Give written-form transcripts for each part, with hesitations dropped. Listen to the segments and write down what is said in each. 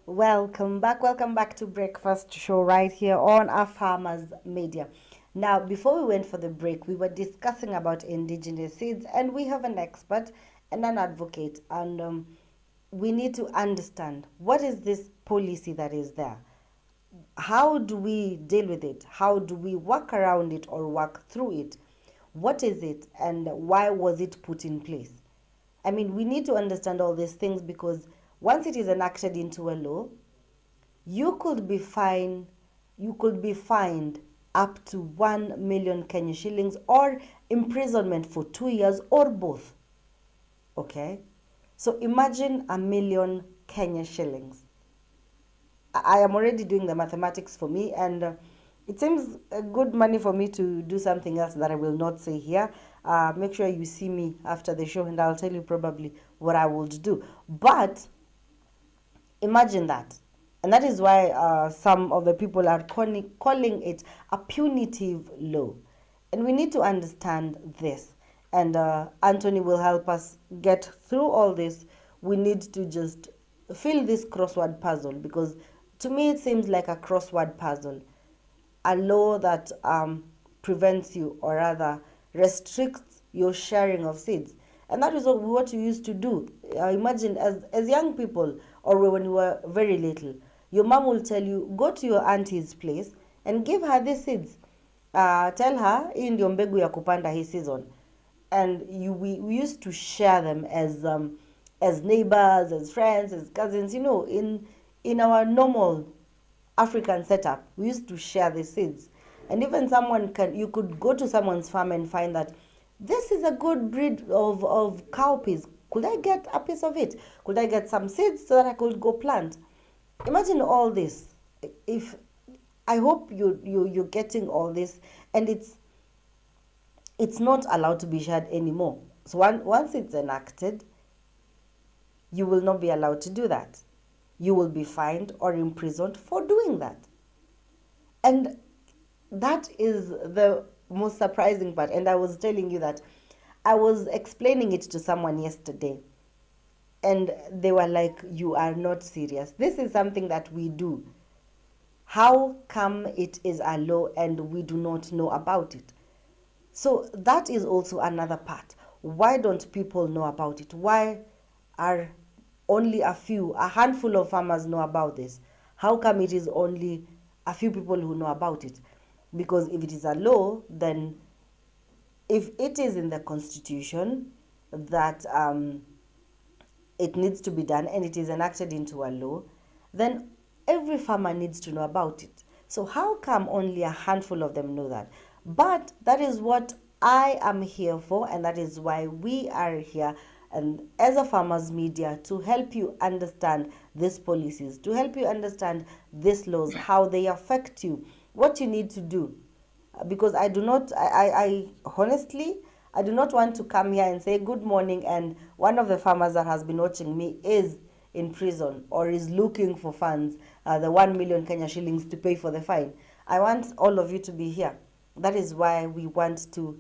Welcome back to Breakfast Show right here on our Farmers Media. Now, before we went for the break, we were discussing about indigenous seeds, and we have an expert and an advocate, and we need to understand what is this policy that is there. How do we deal with it? How do we work around it or work through it? What is it, and why was it put in place? I mean, we need to understand all these things because once it is enacted into a law, you could be fined up to 1 million Kenya shillings or imprisonment for 2 years or both. Okay? So imagine 1 million Kenya shillings. I am already doing the mathematics for me, and it seems good money for me to do something else that I will not say here. Make sure you see me after the show, and I'll tell you probably what I would do. But imagine that. And that is why some of the people are calling it a punitive law. And we need to understand this. And Anthony will help us get through all this. We need to just fill this crossword puzzle because to me it seems like a crossword puzzle. A law that prevents you or rather restricts your sharing of seeds. And that is what you used to do. Imagine as young people or when you were very little, your mom will tell you, go to your auntie's place and give her these seeds. Tell her, hii ndio mbegu ya kupanda hii season. And we used to share them as neighbors, as friends, as cousins. You know, in our normal African setup, we used to share the seeds. And even you could go to someone's farm and find that this is a good breed of cowpeas. Could I get a piece of it? Could I get some seeds so that I could go plant? Imagine all this. If I hope you're getting all this, and it's not allowed to be shared anymore. So once it's enacted, you will not be allowed to do that. You will be fined or imprisoned for doing that. And that is the most surprising part. And I was telling you that I was explaining it to someone yesterday. And they were like, you are not serious. This is something that we do. How come it is a law and we do not know about it? So that is also another part. Why don't people know about it? Why are only a handful of farmers know about this? How come it is only a few people who know about it? Because if it is a law, then if it is in the constitution that it needs to be done and it is enacted into a law, then every farmer needs to know about it. So how come only a handful of them know that? But that is what I am here for, and that is why we are here and as a farmers media to help you understand these policies, to help you understand these laws, how they affect you, what you need to do. Because I honestly, I do not want to come here and say good morning and one of the farmers that has been watching me is in prison or is looking for funds, the 1 million Kenya shillings to pay for the fine. I want all of you to be here. That is why we want to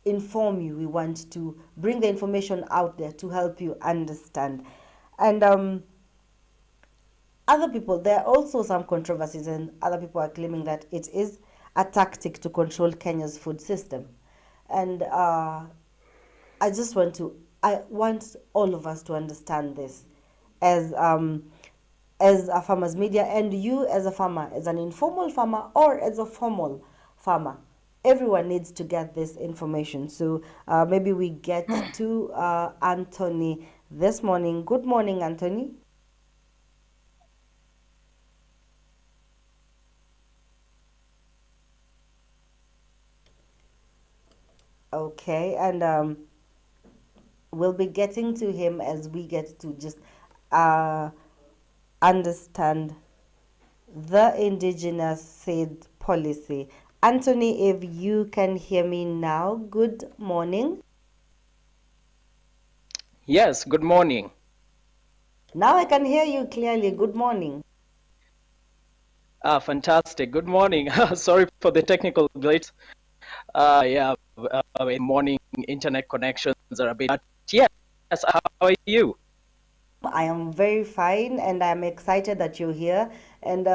inform you. We want to bring the information out there to help you understand. And other people, there are also some controversies, and other people are claiming that it is a tactic to control Kenya's food system. And I want all of us to understand this as a farmers media, and you as a farmer, as an informal farmer or as a formal farmer. Everyone needs to get this information. So maybe we get to Anthony this morning. Good morning, Anthony. Okay, and we'll be getting to him as we get to just understand the indigenous seed policy. Anthony, if you can hear me now, good morning. Yes, good morning. Now I can hear you clearly. Good morning. Fantastic. Good morning. Sorry for the technical glitch. Morning internet connections are a bit. Yes, how are you? I am very fine, and I'm excited that you're here. And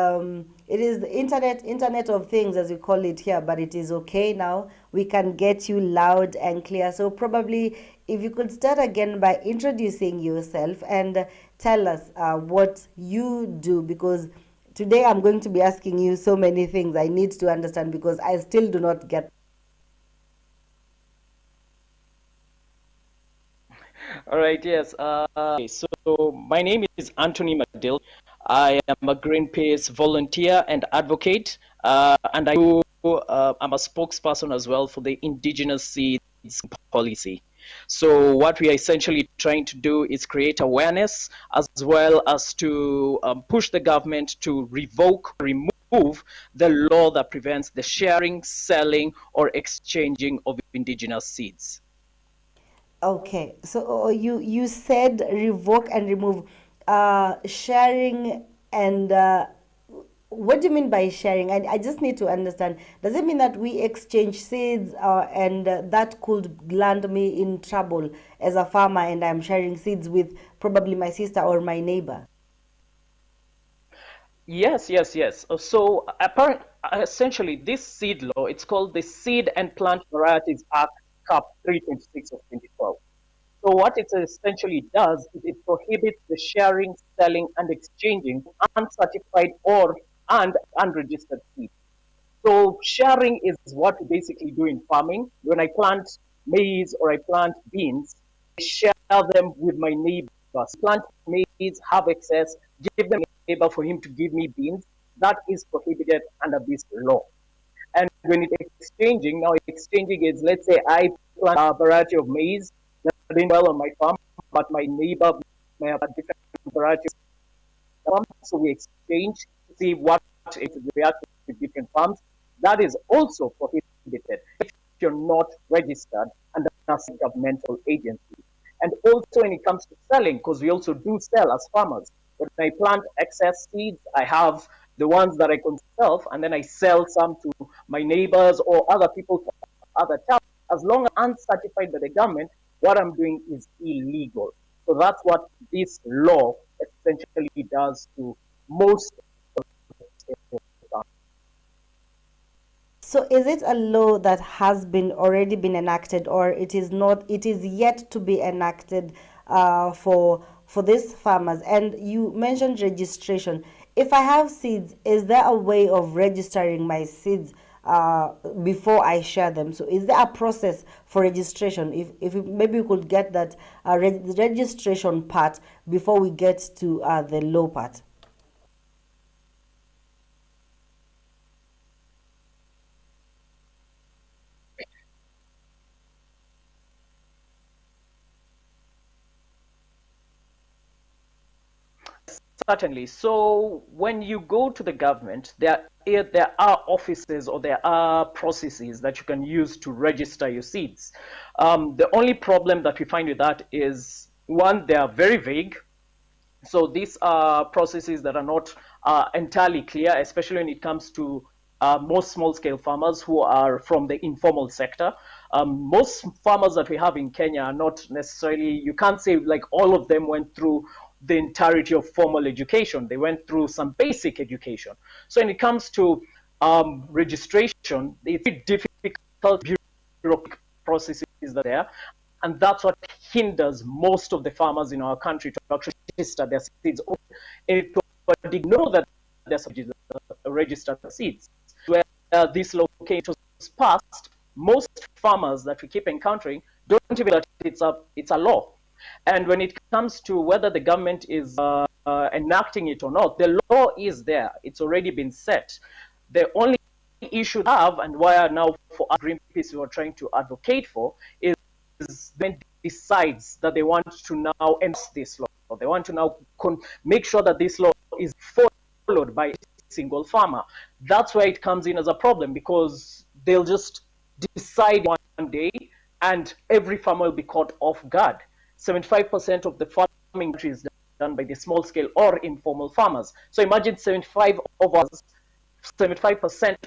it is the internet of things, as we call it here, but it is okay now. We can get you loud and clear. So probably, if you could start again by introducing yourself and tell us what you do, because today I'm going to be asking you so many things I need to understand because I still do not get. All right, yes. So my name is Anthony McDill. I am a Greenpeace volunteer and advocate, and I'm a spokesperson as well for the Indigenous seeds policy. So what we are essentially trying to do is create awareness as well as to push the government to remove the law that prevents the sharing, selling, or exchanging of indigenous seeds. Okay, so you said revoke and remove, sharing and what do you mean by sharing? I just need to understand. Does it mean that we exchange seeds and that could land me in trouble as a farmer and I'm sharing seeds with probably my sister or my neighbor? Yes, yes, yes. Essentially, this seed law, it's called the Seed and Plant Varieties Act, Cap 326 of 2012. So what it essentially does is it prohibits the sharing, selling, and exchanging uncertified or and unregistered seeds. So sharing is what we basically do in farming. When I plant maize or I plant beans, I share them with my neighbors. Plant maize, have excess, give them a neighbor for him to give me beans. That is prohibited under this law. And when it's exchanging, now exchanging is, let's say I plant a variety of maize that doing well on my farm, but my neighbor may have a different variety of farm. So we exchange to see what it reacts to different farms. That is also prohibited if you're not registered under a governmental agency. And also when it comes to selling, because we also do sell as farmers. When I plant excess seeds, I have the ones that I conserve, and then I sell some to my neighbors or other people for other tasks. As long as uncertified by the government, what I'm doing is illegal. So that's what this law essentially does to most of the So is it a law that has been already been enacted, or it is not? It is yet to be enacted for these farmers. And you mentioned registration. If I have seeds, is there a way of registering my seeds before I share them? So is there a process for registration? If maybe we could get that registration part before we get to the law part. Certainly. So when you go to the government, there are offices or there are processes that you can use to register your seeds. The only problem that we find with that is one, they are very vague. So these are processes that are not entirely clear, especially when it comes to most small-scale farmers who are from the informal sector. Most farmers that we have in Kenya are not necessarily, you can't say like all of them went through the entirety of formal education. They went through some basic education. So when it comes to registration, it's difficult bureaucratic processes that are there. And that's what hinders most of the farmers in our country to actually register their seeds. And to ignore that there's registered seeds. Where this law was passed, most farmers that we keep encountering don't even know that it's a law. And when it comes to whether the government is enacting it or not, the law is there. It's already been set. The only issue we have, and why now for Greenpeace we are trying to advocate for, is then decides that they want to now end this law. They want to now make sure that this law is followed by a single farmer. That's where it comes in as a problem, because they'll just decide one day and every farmer will be caught off guard. 75% of the farming is done by the small scale or informal farmers. So imagine 75%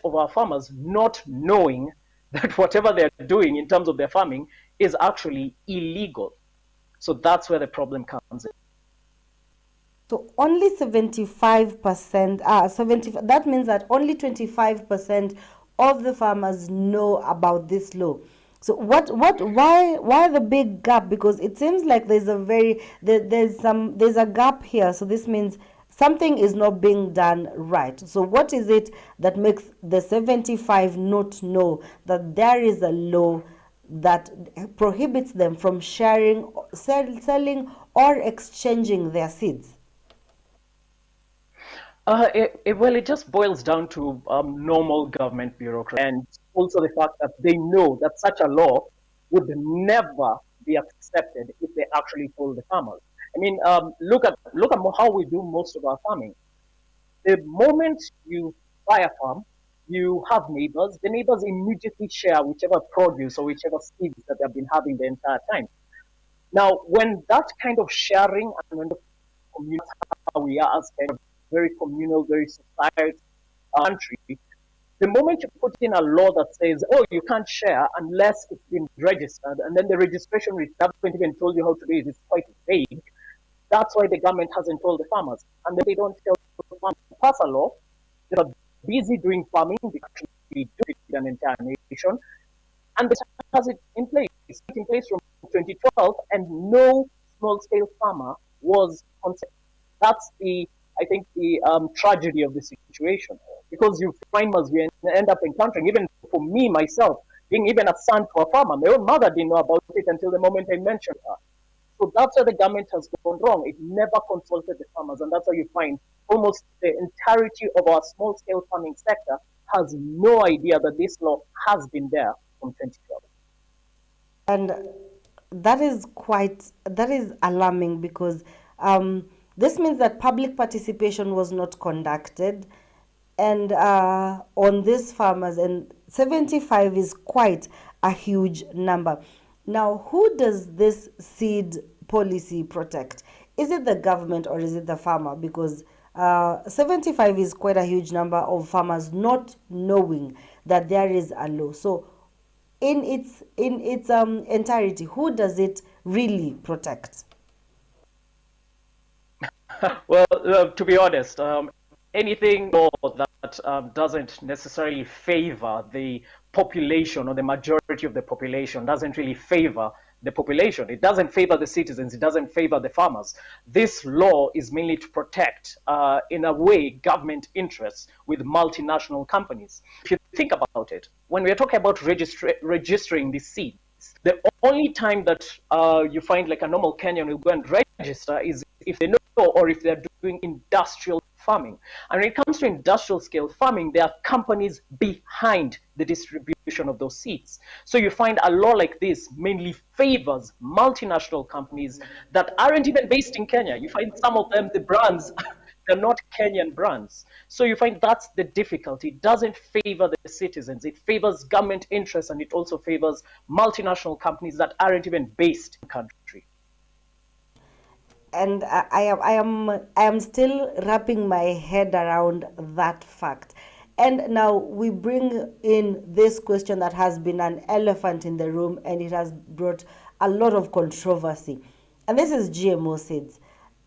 of our farmers not knowing that whatever they're doing in terms of their farming is actually illegal. So that's where the problem comes in. So only 75%, 70, that means that only 25% of the farmers know about this law. So why the big gap? Because it seems like there's a gap here. So this means something is not being done right. So what is it that makes the 75 not know that there is a law that prohibits them from sharing, selling, or exchanging their seeds? Well, it just boils down to normal government bureaucracy and also the fact that they know that such a law would never be accepted if they actually told the farmers. I mean, look at how we do most of our farming. The moment you buy a farm, you have neighbors. The neighbors immediately share whichever produce or whichever seeds that they've been having the entire time. Now, when that kind of sharing and when the community, how we are as kind of very communal, very society country, the moment you put in a law that says, oh, you can't share unless it's been registered, and then the registration which haven't even told you how to do it is quite vague, that's why the government hasn't told the farmers. And then they don't tell the farmers to pass a law. They're busy doing farming, they actually do it in an entire nation, and this has it in place. It's in place from 2012, and no small-scale farmer was considered. That's I think, the tragedy of the situation, because you find as we end up encountering, even for me myself, being even a son to a farmer, my own mother didn't know about it until the moment I mentioned her. So that's where the government has gone wrong. It never consulted the farmers, and that's why you find almost the entirety of our small-scale farming sector has no idea that this law has been there from 2012. And that is alarming because this means that public participation was not conducted and on these farmers, and 75 is quite a huge number. Now, who does this seed policy protect? Is it the government or is it the farmer? Because 75 is quite a huge number of farmers not knowing that there is a law. So in its entirety, who does it really protect? Well, to be honest, anything law that doesn't necessarily favor the population or the majority of the population doesn't really favor the population. It doesn't favor the citizens. It doesn't favor the farmers. This law is mainly to protect, in a way, government interests with multinational companies. If you think about it, when we're talking about registering the seeds, the only time that you find like a normal Kenyan will go and register is if they know or if they're doing industrial farming. And when it comes to industrial scale farming, there are companies behind the distribution of those seeds. So you find a law like this mainly favors multinational companies that aren't even based in Kenya. You find some of them, the brands, they're not Kenyan brands. So you find that's the difficulty. It doesn't favor the citizens. It favors government interests, and it also favors multinational companies that aren't even based in the country. And I am still wrapping my head around that fact. And now we bring in this question that has been an elephant in the room, and it has brought a lot of controversy. And this is GMO seeds.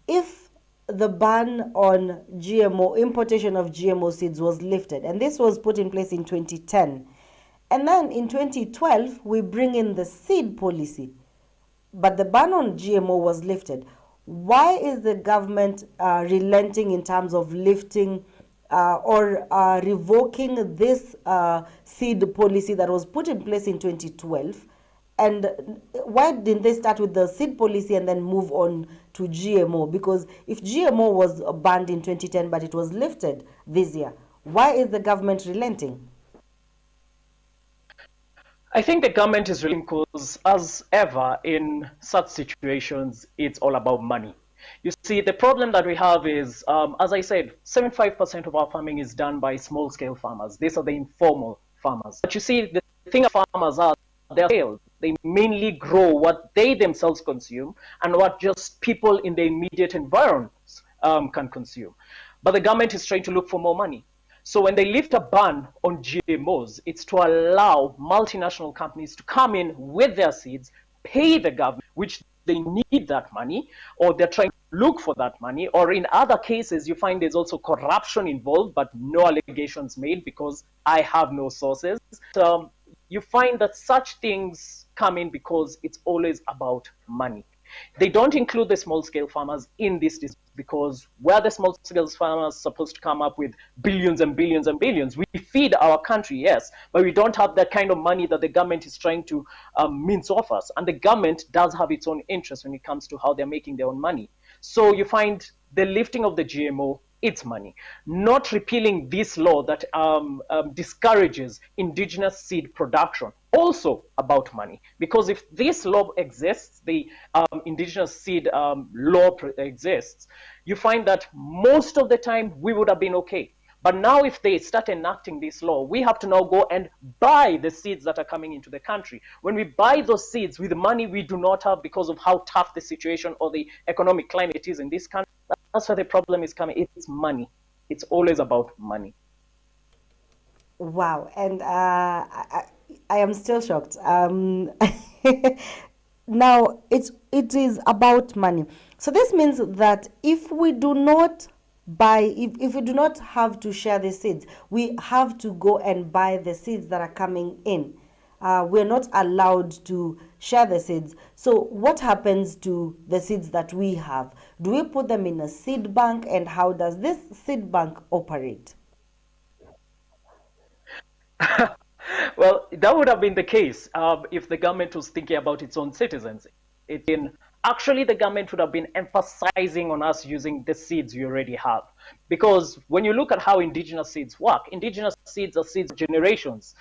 If the ban on GMO importation of GMO seeds was lifted, and this was put in place in 2010, and then in 2012 we bring in the seed policy, but the ban on GMO was lifted. Why is the government relenting in terms of lifting or revoking this seed policy that was put in place in 2012? And why didn't they start with the seed policy and then move on to GMO? Because if GMO was banned in 2010 but it was lifted this year, why is the government relenting? I think the government is really, because, as ever in such situations, it's all about money. You see, the problem that we have is, as I said, 75% of our farming is done by small scale farmers. These are the informal farmers. But you see, the thing about farmers are they're scale. They mainly grow what they themselves consume and what just people in the immediate environments can consume. But the government is trying to look for more money. So when they lift a ban on GMOs, it's to allow multinational companies to come in with their seeds, pay the government, which they need that money, or they're trying to look for that money, or in other cases, you find there's also corruption involved, but no allegations made because I have no sources. You find that such things come in because it's always about money. They don't include the small scale farmers in this because where the small scale farmers supposed to come up with billions and billions and billions, we feed our country, yes, but we don't have that kind of money that the government is trying to mince off us. And the government does have its own interest when it comes to how they're making their own money. So you find the lifting of the GMO, it's money. Not repealing this law that discourages indigenous seed production, also about money. Because if this law exists, the indigenous seed law exists, you find that most of the time we would have been okay. But now if they start enacting this law, we have to now go and buy the seeds that are coming into the country. When we buy those seeds with money we do not have because of how tough the situation or the economic climate is in this country, that's where the problem is coming. It's money. It's always about money. Wow, and I am still shocked. Now it is about money. So this means that if we do not buy, if we do not have to share the seeds, we have to go and buy the seeds that are coming in. We're not allowed to share the seeds. So what happens to the seeds that we have? Do we put them in a seed bank, and how does this seed bank operate? Well, that would have been the case if the government was thinking about its own citizens. Actually, the government would have been emphasizing on us using the seeds we already have. Because when you look at how indigenous seeds work, indigenous seeds are seeds of generations.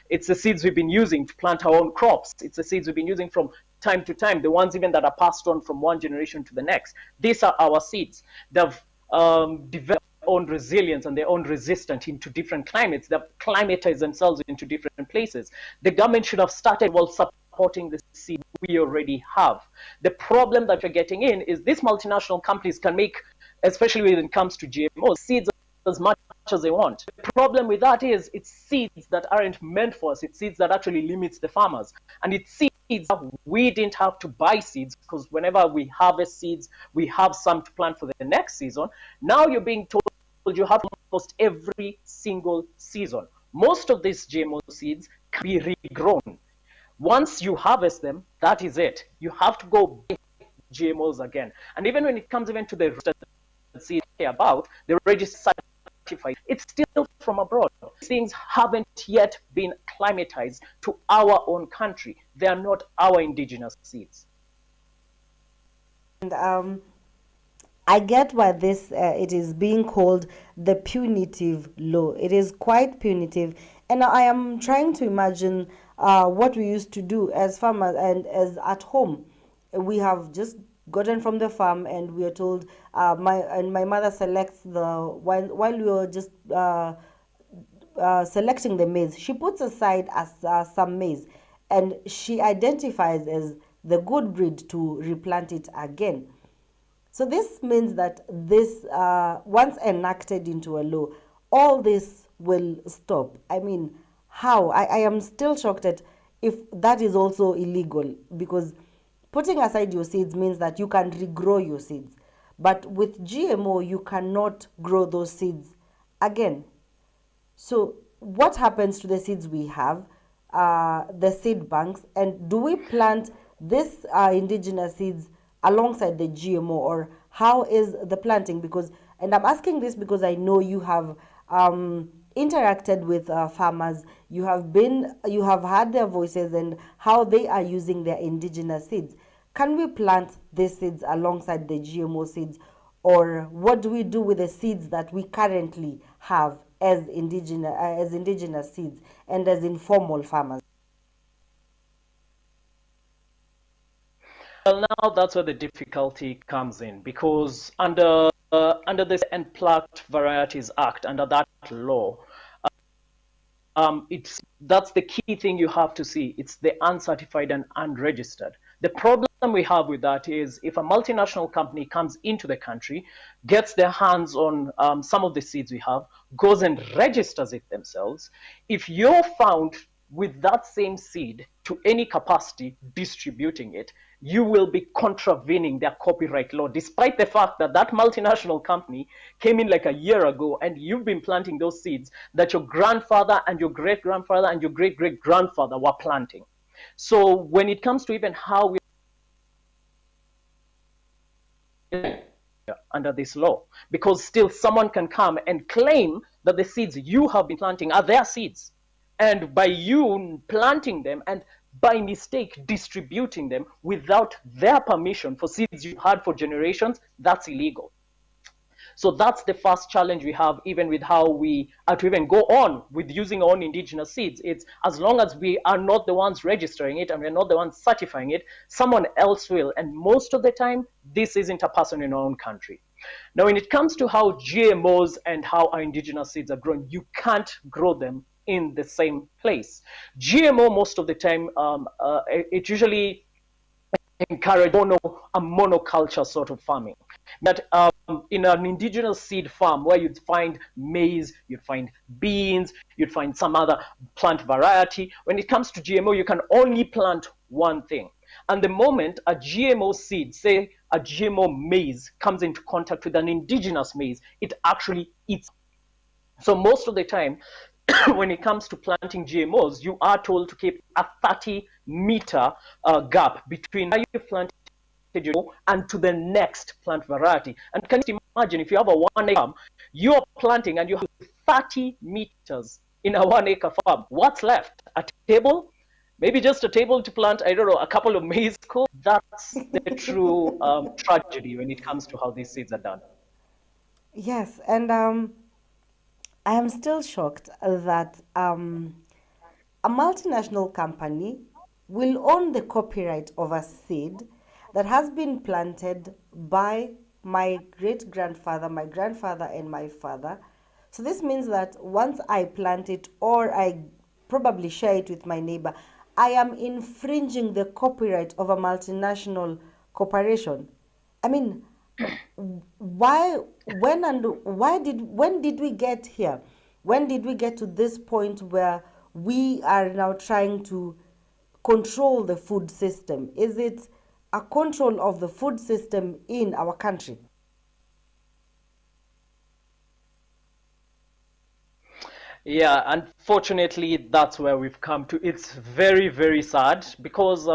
It's the seeds we've been using to plant our own crops. It's the seeds we've been using from time to time, the ones even that are passed on from one generation to the next. These are our seeds. They've developed their own resilience and their own resistance into different climates. They've climatized themselves into different places. The government should have started supporting the seed we already have. The problem that you're getting in is these multinational companies can make, especially when it comes to GMOs, seeds as much as they want. The problem with that is it's seeds that aren't meant for us. It's seeds that actually limits the farmers. And it's seeds that we didn't have to buy seeds, because whenever we harvest seeds, we have some to plant for the next season. Now you're being told you have almost every single season. Most of these GMO seeds can be regrown. Once you harvest them, that is it. You have to go buy GMOs again. And even when it comes even to the seeds about, the registered certified, it's still from abroad. These things haven't yet been climatized to our own country. They are not our indigenous seeds. And I get why this it is being called the punitive law. It is quite punitive, and I am trying to imagine what we used to do as farmers and as at home. We have just gotten from the farm, and we are told my mother selects the while we were just selecting the maize. She puts aside some maize, and she identifies as the good breed to replant it again. So this means that this, once enacted into a law, all this will stop. I mean, how? I am still shocked at if that is also illegal, because putting aside your seeds means that you can regrow your seeds. But with GMO, you cannot grow those seeds again. So what happens to the seeds we have, the seed banks, and do we plant this indigenous seeds alongside the GMO, or how is the planting? Because, and I'm asking this because I know you have interacted with farmers. You have heard their voices and how they are using their indigenous seeds. Can we plant these seeds alongside the GMO seeds, or what do we do with the seeds that we currently have as indigenous seeds and as informal farmers? Well, now that's where the difficulty comes in, because under this and Plucked Varieties Act, under that law, that's the key thing you have to see. It's the uncertified and unregistered. The problem we have with that is if a multinational company comes into the country, gets their hands on some of the seeds we have, goes and registers it themselves, if you're found with that same seed to any capacity distributing it, you will be contravening their copyright law, despite the fact that that multinational company came in like a year ago and you've been planting those seeds that your grandfather and your great grandfather and your great great grandfather were planting. So when it comes to even how we under this law, because still someone can come and claim that the seeds you have been planting are their seeds, and by you planting them and by mistake distributing them without their permission for seeds you've had for generations, that's illegal. So that's the first challenge we have, even with how we are to even go on with using our own indigenous seeds. It's as long as we are not the ones registering it and we're not the ones certifying it, someone else will. And most of the time, this isn't a person in our own country. Now, when it comes to how GMOs and how our indigenous seeds are grown, you can't grow them in the same place. GMO, most of the time, it usually encourage a monoculture sort of farming. That in an indigenous seed farm where you'd find maize, you'd find beans, you'd find some other plant variety. When it comes to GMO, you can only plant one thing. And the moment a GMO seed, say a GMO maize, comes into contact with an indigenous maize, it actually eats. So most of the time, when it comes to planting GMOs, you are told to keep a 30-meter gap between where you planted GMO and to the next plant variety. And can you imagine if you have a 1 acre farm, you're planting and you have 30 meters in a 1 acre farm? What's left? A table? Maybe just a table to plant, I don't know, a couple of maize cones? That's the true tragedy when it comes to how these seeds are done. Yes, and I am still shocked that a multinational company will own the copyright of a seed that has been planted by my great grandfather, my grandfather, and my father. So this means that once I plant it or I probably share it with my neighbor, I am infringing the copyright of a multinational corporation. I mean, why, when did we get here? When did we get to this point where we are now trying to control the food system? Is it a control of the food system in our country? Yeah, unfortunately, that's where we've come to. It's very, very sad because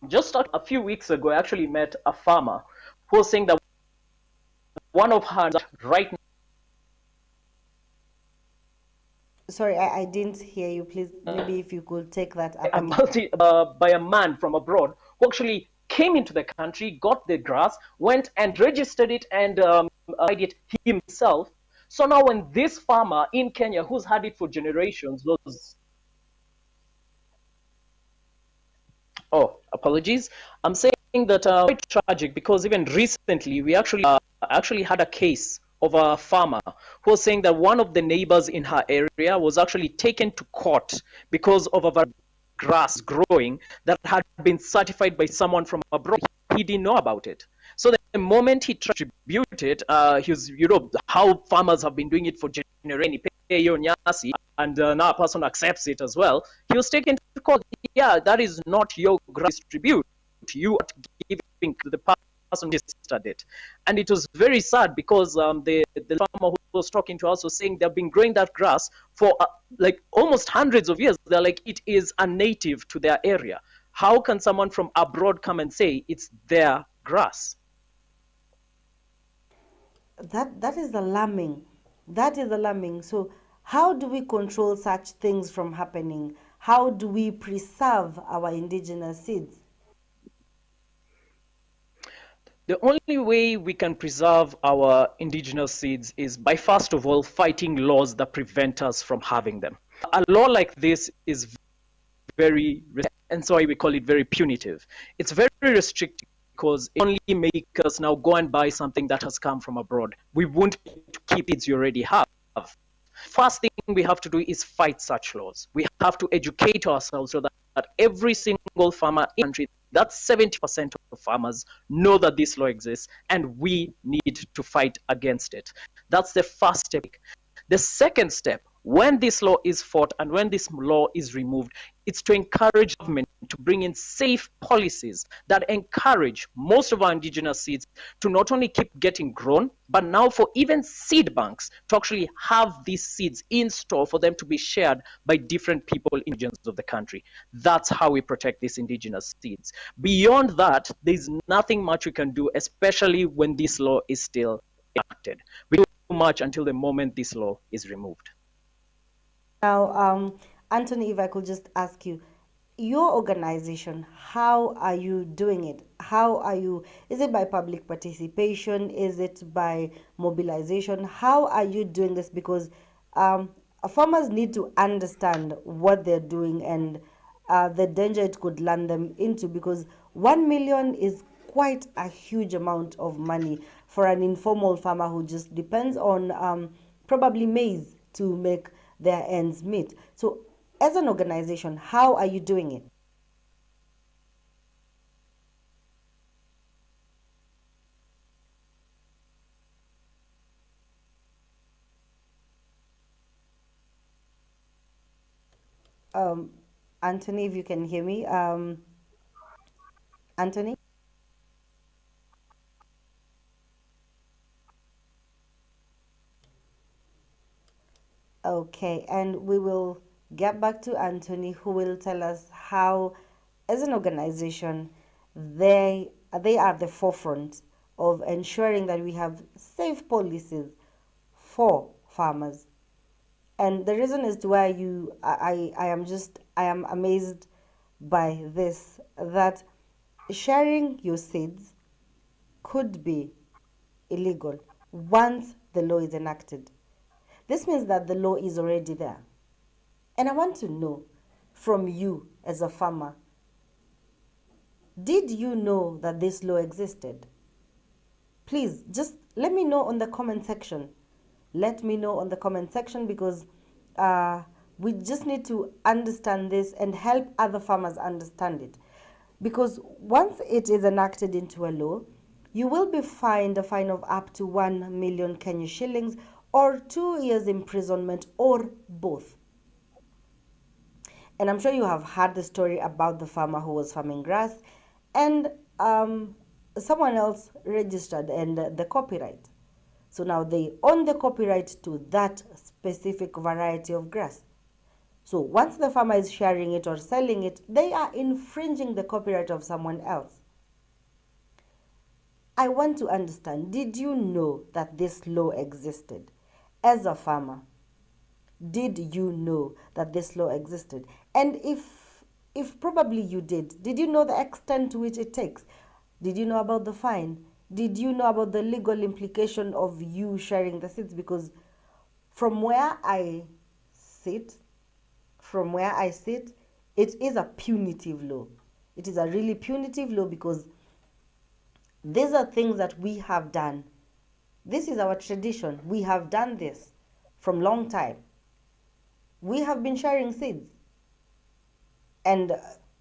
just a few weeks ago, I actually met a farmer who was saying that one of her right Sorry, I didn't hear you. Please, maybe if you could take that up a again. by a man from abroad who actually came into the country, got the grass, went and registered it and made it himself. So now when this farmer in Kenya, who's had it for generations, was oh, apologies. I'm saying that quite tragic because even recently we actually had a case of a farmer who was saying that one of the neighbors in her area was actually taken to court because of a grass growing that had been certified by someone from abroad. He didn't know about it. So the moment he tried to distribute it, he was, how farmers have been doing it for generations, and now a person accepts it as well. He was taken to court. Yeah, that is not your grass distribute. You are giving to the person who registered it. And it was very sad because the farmer who was talking to us was saying they've been growing that grass for like almost hundreds of years. They're like, it is a native to their area. How can someone from abroad come and say it's their grass? That is alarming. That is alarming. So how do we control such things from happening? How do we preserve our indigenous seeds? The only way we can preserve our indigenous seeds is by, first of all, fighting laws that prevent us from having them. A law like this is very, and so we call it very punitive. It's very restrictive because it only makes us now go and buy something that has come from abroad. We won't keep it you already have. First thing we have to do is fight such laws. We have to educate ourselves so that every single farmer in the country, that's 70% of farmers, know that this law exists and we need to fight against it. That's the first step. The second step When this law is fought and when this law is removed, it's to encourage government to bring in safe policies that encourage most of our indigenous seeds to not only keep getting grown, but now for even seed banks to actually have these seeds in store for them to be shared by different people in regions of the country. That's how we protect these indigenous seeds. Beyond that, there's nothing much we can do, especially when this law is still enacted. We do much until the moment this law is removed. Now, Anthony, if I could just ask you, your organization, how are you doing it? How are you, is it by public participation? Is it by mobilization? How are you doing this? Because farmers need to understand what they're doing and the danger it could land them into, because 1 million is quite a huge amount of money for an informal farmer who just depends on probably maize to make their ends meet. So, as an organization, how are you doing it? Um, Anthony, if you can hear me, Anthony. Okay, and we will get back to Anthony, who will tell us how, as an organization, they are the forefront of ensuring that we have safe policies for farmers. And the reason as to why I am amazed by this, that sharing your seeds could be illegal once the law is enacted. This means that the law is already there. And I want to know from you as a farmer, did you know that this law existed? Please just let me know on the comment section. Let me know on the comment section, because we just need to understand this and help other farmers understand it. Because once it is enacted into a law, you will be fined a fine of up to 1 million Kenya shillings or 2 years imprisonment, or both. And I'm sure you have heard the story about the farmer who was farming grass and someone else registered and the copyright. So now they own the copyright to that specific variety of grass. So once the farmer is sharing it or selling it, they are infringing the copyright of someone else. I want to understand, did you know that this law existed? As a farmer, did you know that this law existed? And if probably you did you know the extent to which it takes? Did you know about the fine? Did you know about the legal implication of you sharing the seeds? Because from where I sit, it is a punitive law. It is a really punitive law, because these are things that we have done. This is our tradition. We have done this from long time. We have been sharing seeds. And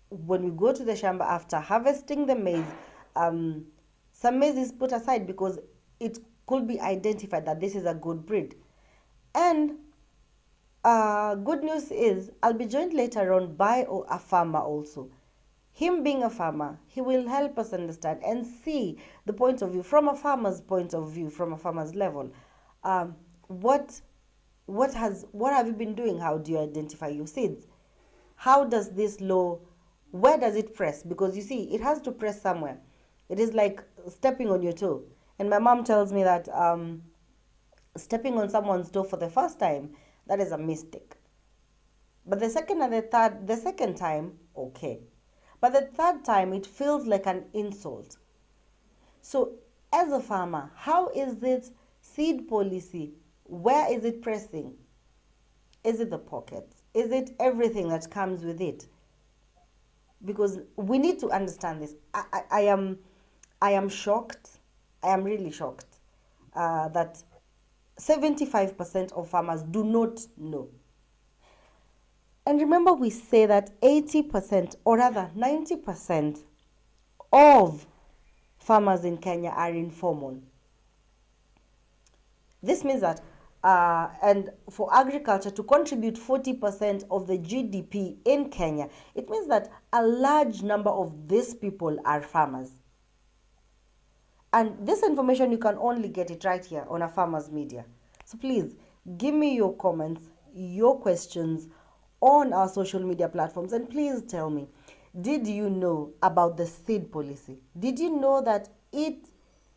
when we go to the shamba after harvesting the maize, some maize is put aside because it could be identified that this is a good breed. And good news is I'll be joined later on by a farmer also. Him being a farmer, he will help us understand and see the point of view from a farmer's point of view, from a farmer's level. What have you been doing? How do you identify your seeds? How does this law, where does it press? Because you see, it has to press somewhere. It is like stepping on your toe. And my mom tells me that stepping on someone's toe for the first time, that is a mistake. But the second time, okay. But the third time, it feels like an insult. So, as a farmer, how is it seed policy? Where is it pressing? Is it the pockets? Is it everything that comes with it? Because we need to understand this. I am shocked. I am really shocked that 75% of farmers do not know. And remember, we say that 80%, or rather 90% of farmers in Kenya are informal. This means that and for agriculture to contribute 40% of the GDP in Kenya, it means that a large number of these people are farmers. And this information, you can only get it right here on a Farmers Media. So please give me your comments, your questions on our social media platforms, and please tell me, did you know about the seed policy? Did you know that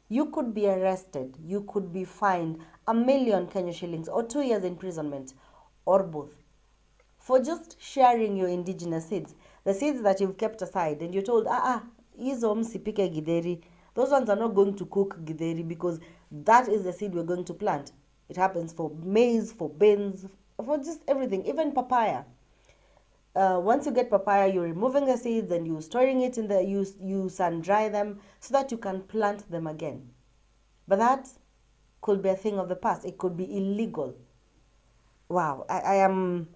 you could be arrested, you could be fined 1 million Kenya shillings or 2 years imprisonment, or both, for just sharing your indigenous seeds, the seeds that you've kept aside, and you're told, hizo msipike githeri. Those ones are not going to cook githeri because that is the seed we're going to plant. It happens for maize, for beans, for just everything, even papaya. Once you get papaya, you're removing the seeds and you're storing it in the, you sun dry them so that you can plant them again. But that could be a thing of the past. It could be illegal. Wow, I am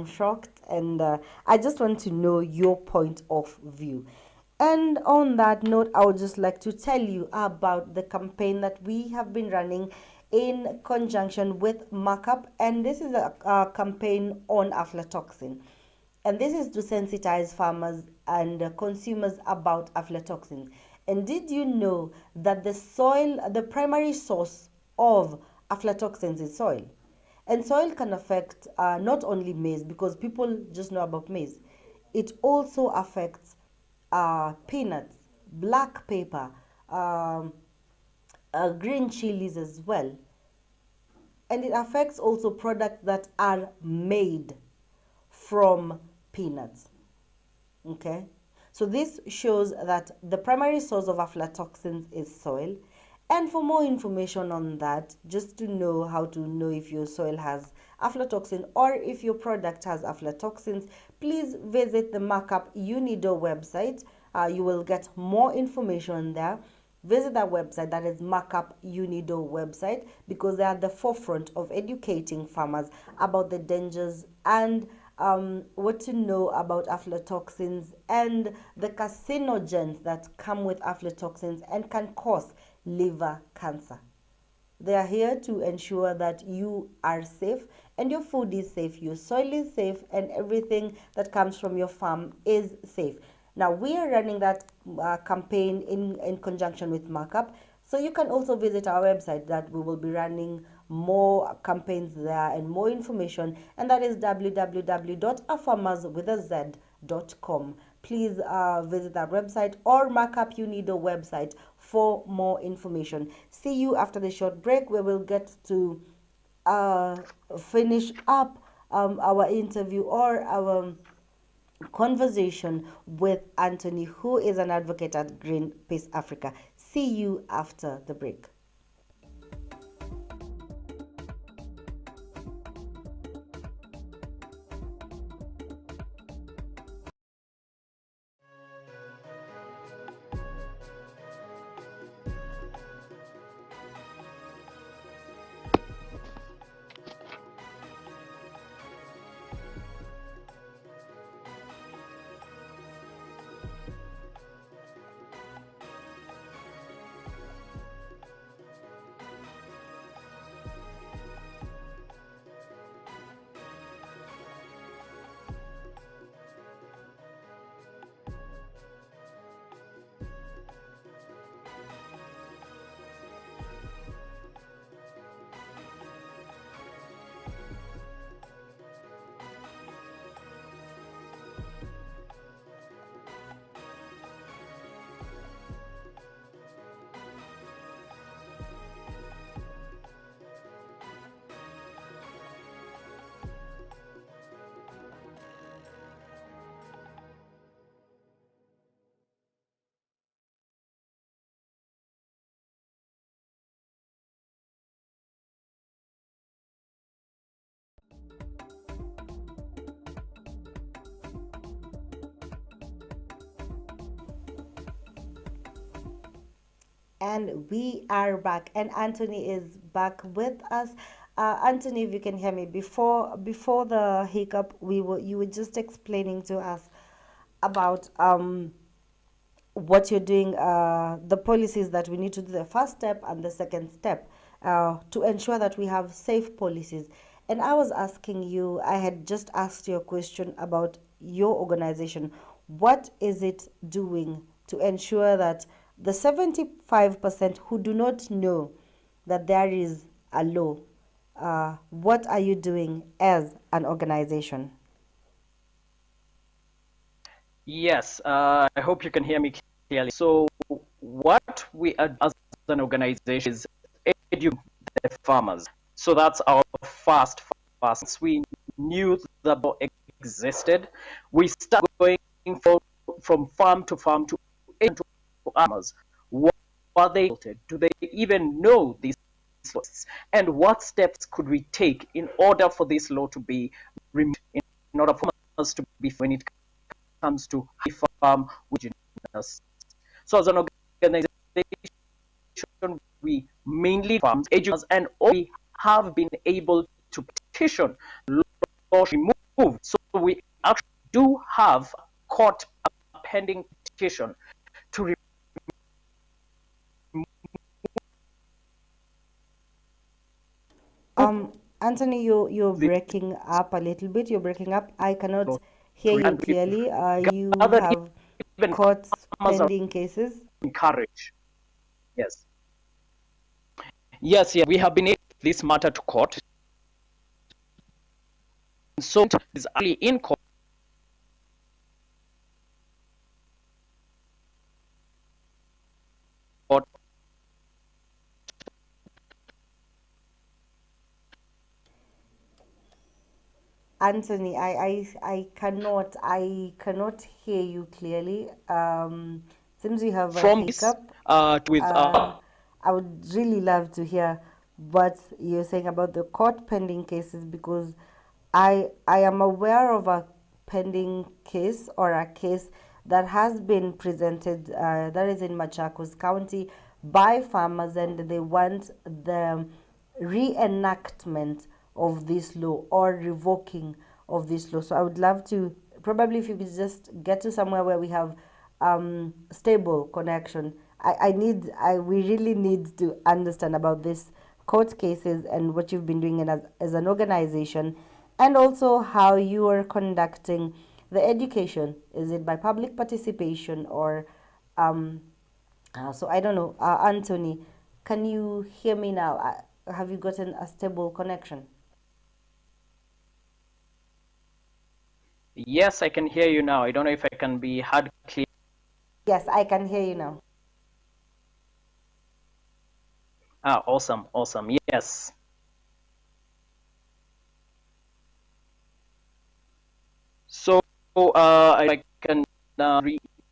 shocked, and I just want to know your point of view. And on that note, I would just like to tell you about the campaign that we have been running in conjunction with Markup, and this is a campaign on aflatoxin. And this is to sensitize farmers and consumers about aflatoxins. And did you know that the primary source of aflatoxins is soil? And soil can affect not only maize, because people just know about maize. It also affects peanuts, black pepper, green chilies as well. And it affects also products that are made from peanuts. Okay, so this shows that the primary source of aflatoxins is soil. And for more information on that, just to know how to know if your soil has aflatoxin or if your product has aflatoxins, please visit the Markup Unido website. You will get more information there. Visit that website, that is Markup Unido website, because they are at the forefront of educating farmers about the dangers and what to know about aflatoxins and the carcinogens that come with aflatoxins and can cause liver cancer. They are here to ensure that you are safe and your food is safe, your soil is safe, and everything that comes from your farm is safe. Now, we are running that campaign in conjunction with Markup. So you can also visit our website, that we will be running more campaigns there and more information, and that is www.afarmerswithaz.com. Please visit that website or Markup Unido website for more information. See you after the short break, where we'll get to finish up our interview or our conversation with Anthony, who is an advocate at Greenpeace Africa. See you after the break. And we are back, and Anthony is back with us. Anthony, if you can hear me, before the hiccup, you were just explaining to us about what you're doing, the policies that we need to do, the first step and the second step. to ensure that we have safe policies. And I was asking you, I had just asked you a question about your organization. What is it doing to ensure that the 75% who do not know that there is a law, what are you doing as an organization? Yes, I hope you can hear me clearly. So, what we are as an organization is educate the farmers. So that's our fast. We knew the law existed. We started going from farm to farm to farmers. What are they? Do they even know these laws? And what steps could we take in order for this law to be removed? In order for us to be when it comes to high farm Indigenous. So as an organization, we mainly farms, educators, and we have been able to petition law remove. So we actually do have court pending petition to remove. Anthony, you're breaking up a little bit. You're breaking up. I cannot hear you And we've clearly. You gathered have even courts farmers are pending cases. encouraged. Yes. Yes, we have been able to take this matter to court. So it is actually in court. Anthony, I cannot hear you clearly. Seems you have a From this hiccup. with I would really love to hear what you're saying about the court pending cases, because I am aware of a pending case, or a case that has been presented, that is in Machakos County, by farmers, and they want the reenactment of this law, or revoking of this law. So I would love to, probably if you could just get to somewhere where we have stable connection. We really need to understand about this court cases and what you've been doing as an organization, and also how you are conducting the education. Is it by public participation, or so I don't know. Anthony, can you hear me now? Have you gotten a stable connection? yes, I can hear you now. I don't know if I can be heard clear. Yes, I can hear you now. Awesome. Yes. So I can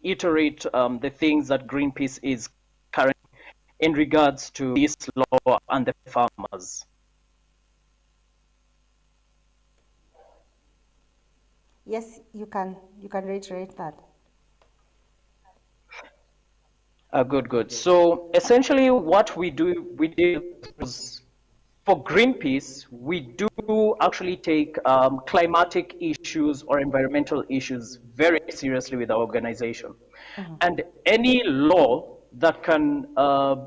reiterate the things that Greenpeace is currently in regards to this law and the farmers. Yes, you can reiterate that. Good. So essentially, what we did was for Greenpeace, we do actually take climatic issues or environmental issues very seriously with our organization. And any law that can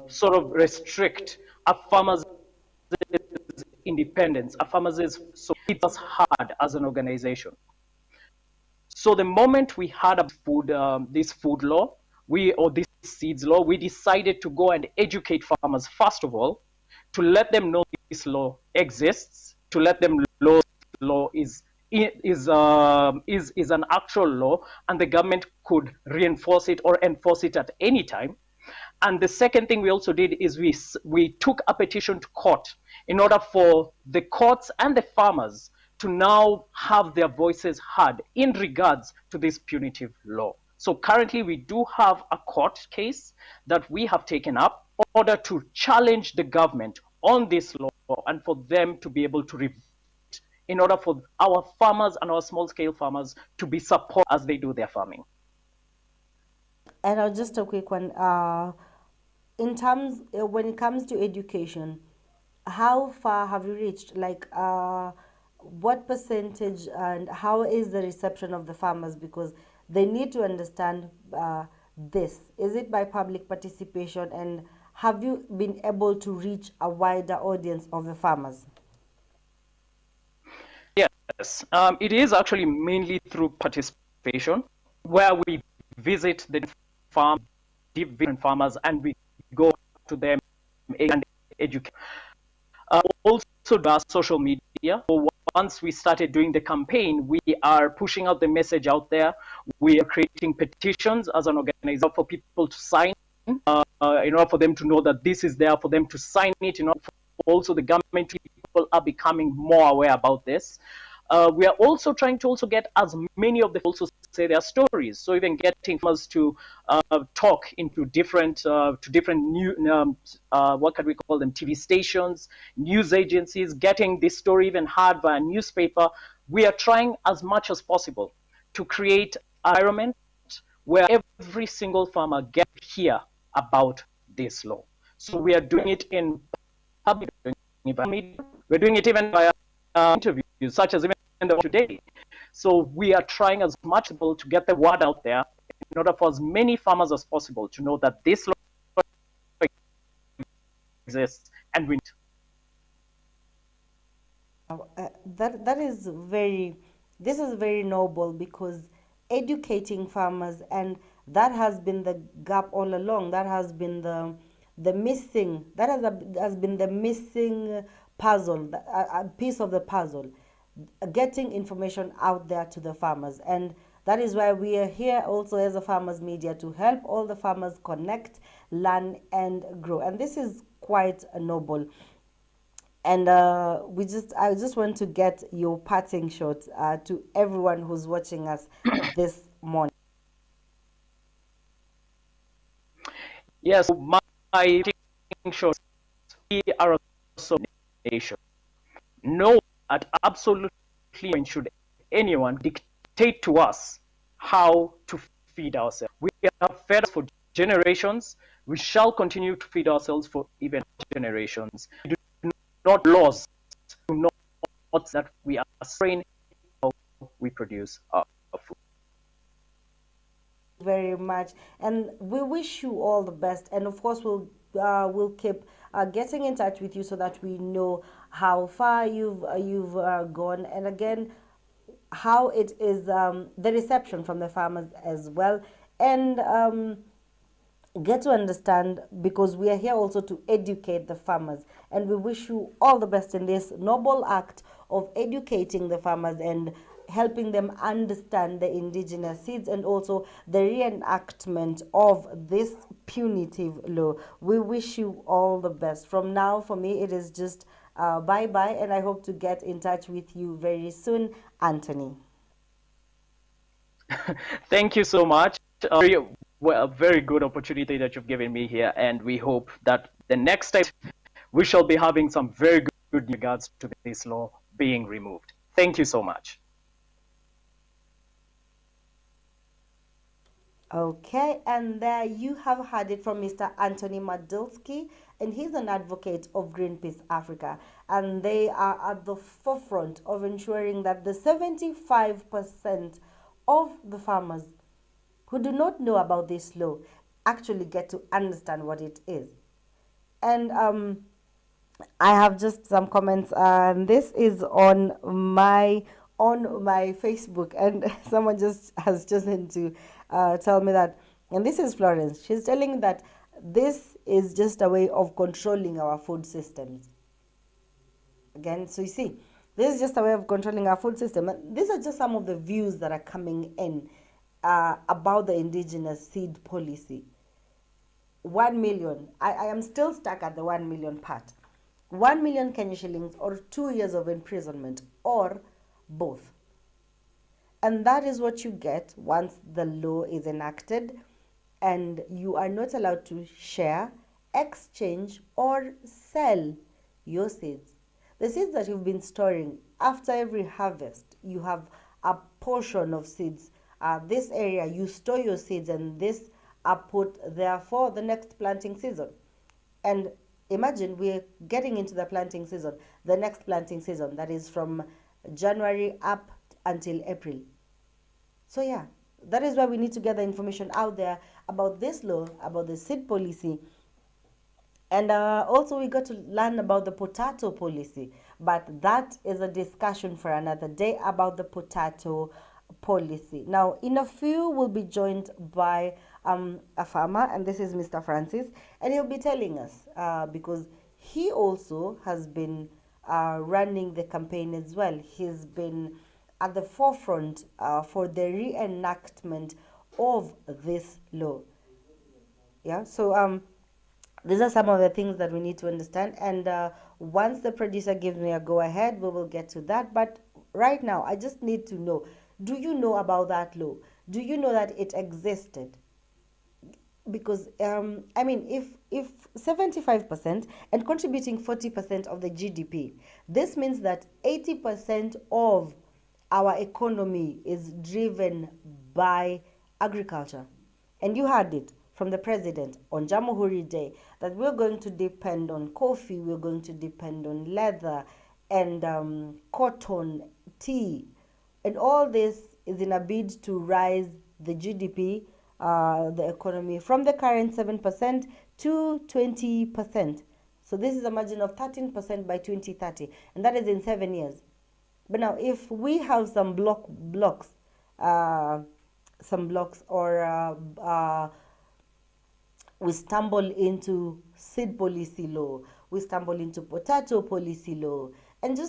sort of restrict a farmer's independence, a farmer's, so hits us hard as an organization. So the moment we had a this food law, or this seeds law, we decided to go and educate farmers first of all, to let them know this law exists, to let them know this law is an actual law, and the government could reinforce it or enforce it at any time. And the second thing we also did is we took a petition to court in order for the courts and the farmers to now have their voices heard in regards to this punitive law. So currently we do have a court case that we have taken up in order to challenge the government on this law, and for them to be able to review it, in order for our farmers and our small scale farmers to be supported as they do their farming. And just a quick one. In terms, when it comes to education, how far have you reached? Like, what percentage, and how is the reception of the farmers? Because they need to understand this. Is it by public participation, and have you been able to reach a wider audience of the farmers? Yes, it is actually mainly through participation, where we visit the different farmers and we go to them and educate. Also, to our social media. So once we started doing the campaign, we are pushing out the message out there. We are creating petitions as an organizer for people to sign, in order for them to know that this is there, for them to sign it. Also the government people are becoming more aware about this. We are also trying to also get as many of the also say their stories. So even getting farmers to talk into different new what can we call them, TV stations, news agencies, getting this story even heard by a newspaper. We are trying as much as possible to create an environment where every single farmer gets to hear about this law. So we are doing it in public, we're doing it even by interviews, such as even today. So we are trying as much as possible to get the word out there in order for as many farmers as possible to know that this law exists and we need. That is very, this is very noble, because educating farmers, and that has been the gap all along. That has been the missing, has been the missing puzzle, a piece of the puzzle, getting information out there to the farmers. And that is why we are here also as a farmers media, to help all the farmers connect, learn and grow. And this is quite noble. And I just want to get your parting shot to everyone who's watching us this morning. Yes, my parting shot: we are a nation. No, at absolutely should anyone dictate to us how to feed ourselves. We have fed us for generations. We shall continue to feed ourselves for even generations. We do not laws, do not that we are spraying how we produce our food. Very much, and we wish you all the best. And of course, we'll keep getting in touch with you, so that we know how far you've gone, and again, how it is, the reception from the farmers as well. And get to understand, because we are here also to educate the farmers, and we wish you all the best in this noble act of educating the farmers and helping them understand the indigenous seeds, and also the reenactment of this punitive law. We wish you all the best. From now, for me, it is just bye bye, and I hope to get in touch with you very soon, Anthony. Thank you so much. A very good opportunity that you've given me here, and we hope that the next time we shall be having some very good regards to this law being removed. Thank you so much. Okay, and there you have heard it from Mr. Anthony Madulski, and he's an advocate of Greenpeace Africa, and they are at the forefront of ensuring that the 75% of the farmers who do not know about this law actually get to understand what it is. And I have just some comments, and this is on my Facebook, and someone just has chosen to tell me that, and this is Florence. She's telling that this is just a way of controlling our food systems. Again, so you see, this is just a way of controlling our food system. And these are just some of the views that are coming in about the indigenous seed policy. 1 million. I am still stuck at the 1 million part. 1 million Kenya shillings, or 2 years of imprisonment, or both. And that is what you get once the law is enacted, and you are not allowed to share, exchange, or sell your seeds. The seeds that you've been storing, after every harvest, you have a portion of seeds. This area, you store your seeds, and this are put there for the next planting season. And imagine we're getting into the planting season, the next planting season, that is from January up until April. So yeah, that is why we need to get the information out there about this law, about the seed policy, And also, we got to learn about the potato policy, but that is a discussion for another day about the potato policy. Now, in a few, we'll be joined by a farmer, and this is Mr. Francis, and he'll be telling us because he also has been running the campaign as well. He's been at the forefront for the reenactment of this law. Yeah, so these are some of the things that we need to understand, and once the producer gives me a go ahead, we will get to that. But right now, I just need to know, do you know about that law? Do you know that it existed? Because I mean, if 75% and contributing 40% of the GDP, this means that 80% of our economy is driven by agriculture. And you heard it from the president on Jamhuri Day that we're going to depend on coffee, we're going to depend on leather and cotton, tea, and all this is in a bid to rise the GDP, the economy, from the current 7% to 20%. So this is a margin of 13% by 2030, and that is in 7 years. But now, if we have uh, some blocks, or we stumble into seed policy law, we stumble into potato policy law, and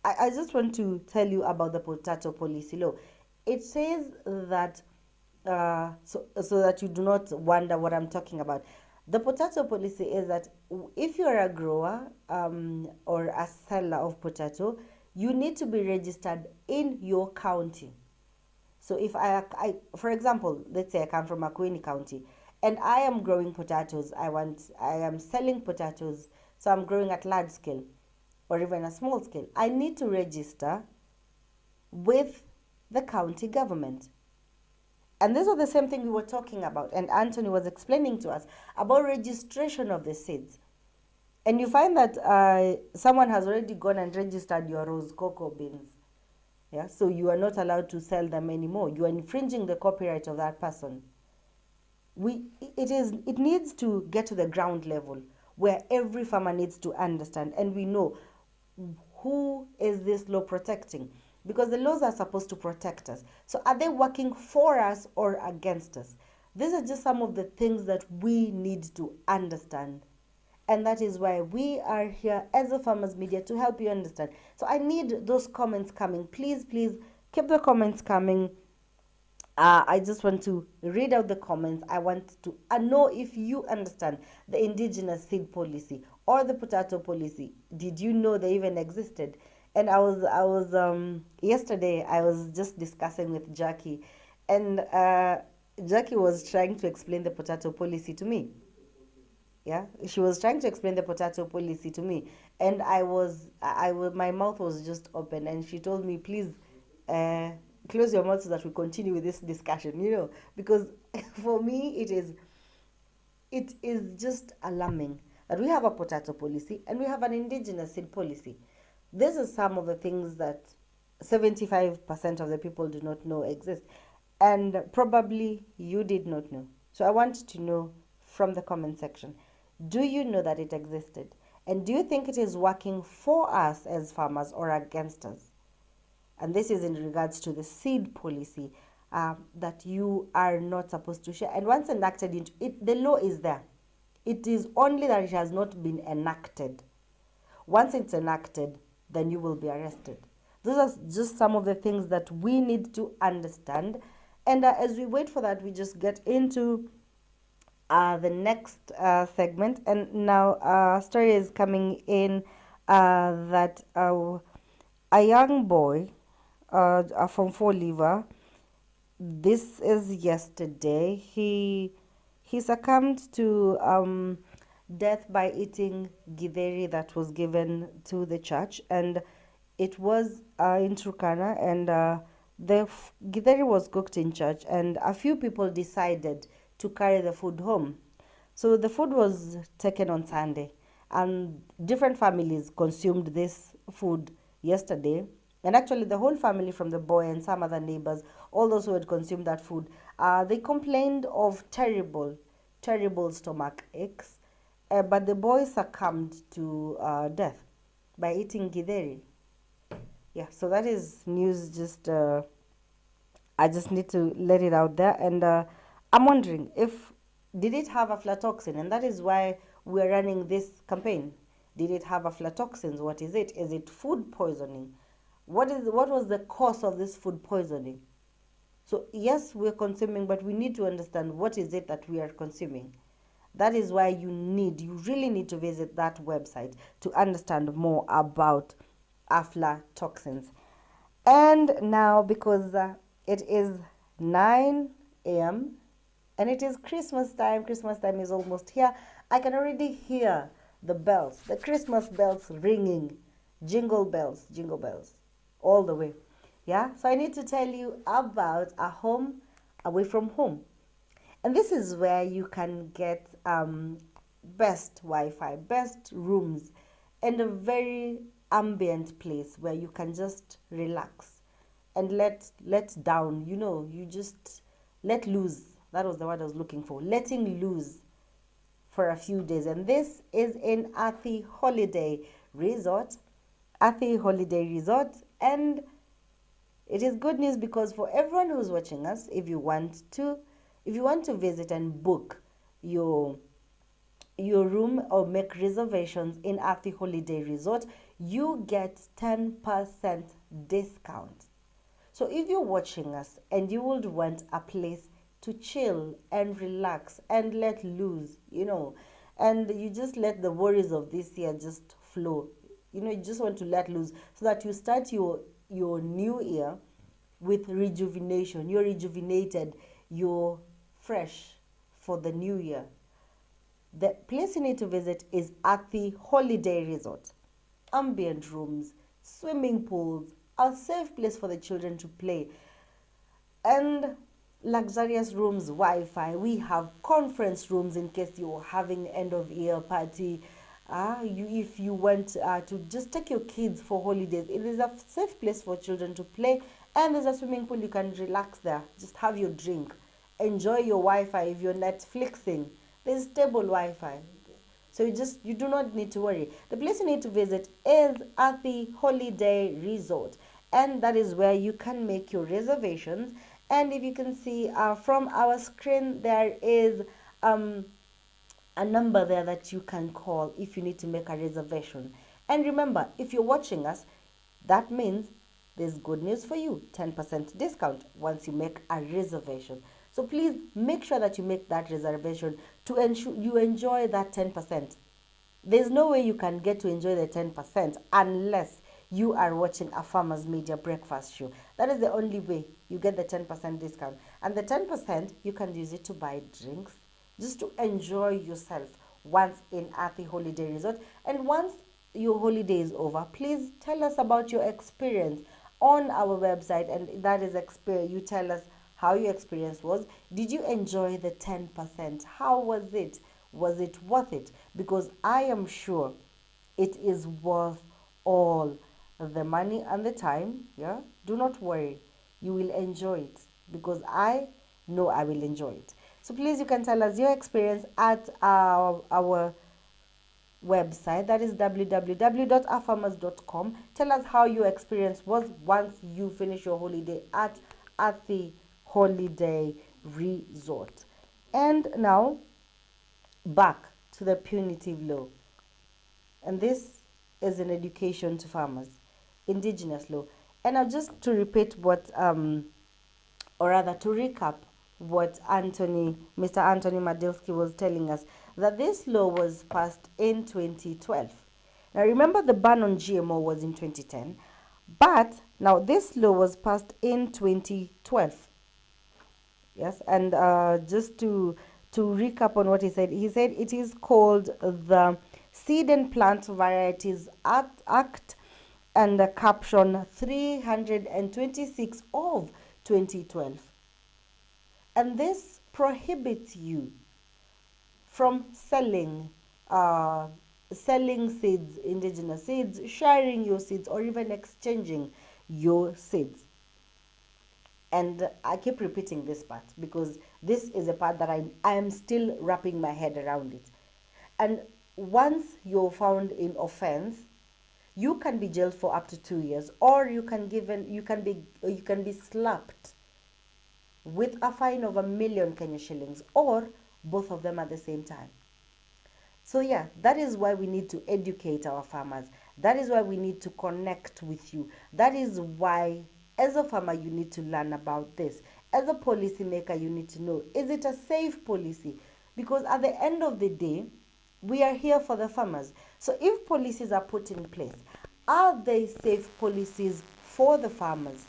I just want to tell you about the potato policy law. It says that so that you do not wonder what I'm talking about. The potato policy is that if you're a grower or a seller of potato, you need to be registered in your county. So if for example, let's say I come from Makueni County and I am growing potatoes, I am selling potatoes, so I'm growing at large scale or even a small scale. I need to register with the county government. And this was the same thing we were talking about, and Anthony was explaining to us about registration of the seeds. And you find that someone has already gone and registered your rose cocoa beans. Yeah, so you are not allowed to sell them anymore. You are infringing the copyright of that person. It needs to get to the ground level where every farmer needs to understand, and we know who is this law protecting, because the laws are supposed to protect us. So are they working for us or against us? These are just some of the things that we need to understand. And that is why we are here as a Farmers Media, to help you understand. So I need those comments coming. Please, please keep the comments coming. I just want to read out the comments. I want to know if you understand the indigenous seed policy or the potato policy. Did you know they even existed? And I was yesterday I was just discussing with Jackie, and Jackie was trying to explain the potato policy to me. Yeah, she was trying to explain the potato policy to me, and my mouth was just open, and she told me, please uh, close your mouth so that we continue with this discussion, because for me it is just alarming that we have a potato policy and we have an indigenous seed policy. These are some of the things that 75% of the people do not know exist, and probably you did not know. So I want to know from the comment section, do you know that it existed? And do you think it is working for us as farmers or against us? And this is in regards to the seed policy that you are not supposed to share. And once enacted into it, the law is there. It is only that it has not been enacted. Once it's enacted, then you will be arrested. Those are just some of the things that we need to understand. And as we wait for that, we just get into the next segment. And now a story is coming in that a young boy, from Four Liver, this is yesterday, he succumbed to death by eating githeri that was given to the church, and it was in Turkana, and the githeri was cooked in church, and a few people decided to carry the food home. So the food was taken on Sunday, and different families consumed this food yesterday. And actually, the whole family, from the boy and some other neighbors, all those who had consumed that food, they complained of terrible, terrible stomach aches. but the boy succumbed to death by eating githeri. Yeah, so that is news. Just I just need to let it out there, and I'm wondering if did it have aflatoxin, and that is why we're running this campaign. Did it have aflatoxins? What is it? Is it food poisoning? What was the cause of this food poisoning? So yes, we're consuming, but we need to understand what is it that we are consuming. That is why you really need to visit that website to understand more about aflatoxins. And now, because it is 9 a.m. and it is Christmas time is almost here, I can already hear the bells, the Christmas bells ringing, jingle bells, all the way. Yeah, so I need to tell you about a home away from home. And this is where you can get best Wi-Fi, best rooms, and a very ambient place where you can just relax and let down. You just let loose. That was the word I was looking for. Letting loose for a few days. And this is in Athi Holiday Resort. Athi Holiday Resort. And it is good news because for everyone who's watching us, if you want to visit and book your room or make reservations in Athi Holiday Resort, you get 10% discount. So if you're watching us and you would want a place to chill and relax and let loose, and you just let the worries of this year just flow, you just want to let loose so that you start your new year with rejuvenation. You're rejuvenated, you're fresh for the new year. The place you need to visit is Athi Holiday Resort. Ambient rooms, swimming pools, a safe place for the children to play, and luxurious rooms, Wi-Fi. We have conference rooms in case you're having end of year party. If you want to just take your kids for holidays, it is a safe place for children to play, and there's a swimming pool. You can relax there, just have your drink, enjoy your Wi-Fi. If you're Netflixing, there's stable Wi-Fi. So you do not need to worry. The place you need to visit is Athi Holiday Resort, and that is where you can make your reservations. And if you can see from our screen, there is a number there that you can call if you need to make a reservation. And remember, if you're watching us, that means there's good news for you, 10% discount once you make a reservation. So please make sure that you make that reservation to ensure you enjoy that 10%. There's no way you can get to enjoy the 10% unless you are watching a Farmers Media breakfast show. That is the only way you get the 10% discount. And the 10%, you can use it to buy drinks, just to enjoy yourself once in Athi Holiday Resort. And once your holiday is over, please tell us about your experience on our website, and that is you tell us how your experience was. Did you enjoy the 10%? How was it? Was it worth it? Because I am sure it is worth all the money and the time. Yeah, do not worry, you will enjoy it because I know I will enjoy it. So please, you can tell us your experience at our website, that is www.afarmers.com. Tell us how your experience was once you finish your holiday at the Holiday Resort. And now back to the punitive law, and this is an education to farmers, Indigenous law. And now, just to repeat what or rather to recap what Mr. Anthony Madilski was telling us, that this law was passed in 2012. Now remember, the ban on GMO was in 2010, but now this law was passed in 2012. Yes, and just to recap on what he said it is called the Seed and Plant Varieties Act, and the caption 326 of 2012. And this prohibits you from selling seeds, indigenous seeds, sharing your seeds, or even exchanging your seeds. And I keep repeating this part because this is a part that I am still wrapping my head around it. And once you're found in offense, you can be jailed for up to 2 years, or you can be slapped with a fine of 1 million Kenya shillings, or both of them at the same time. So yeah, that is why we need to educate our farmers. That is why we need to connect with you. That is why, as a farmer, you need to learn about this. As a policymaker, you need to know, is it a safe policy? Because at the end of the day, we are here for the farmers. So if policies are put in place, are they safe policies for the farmers?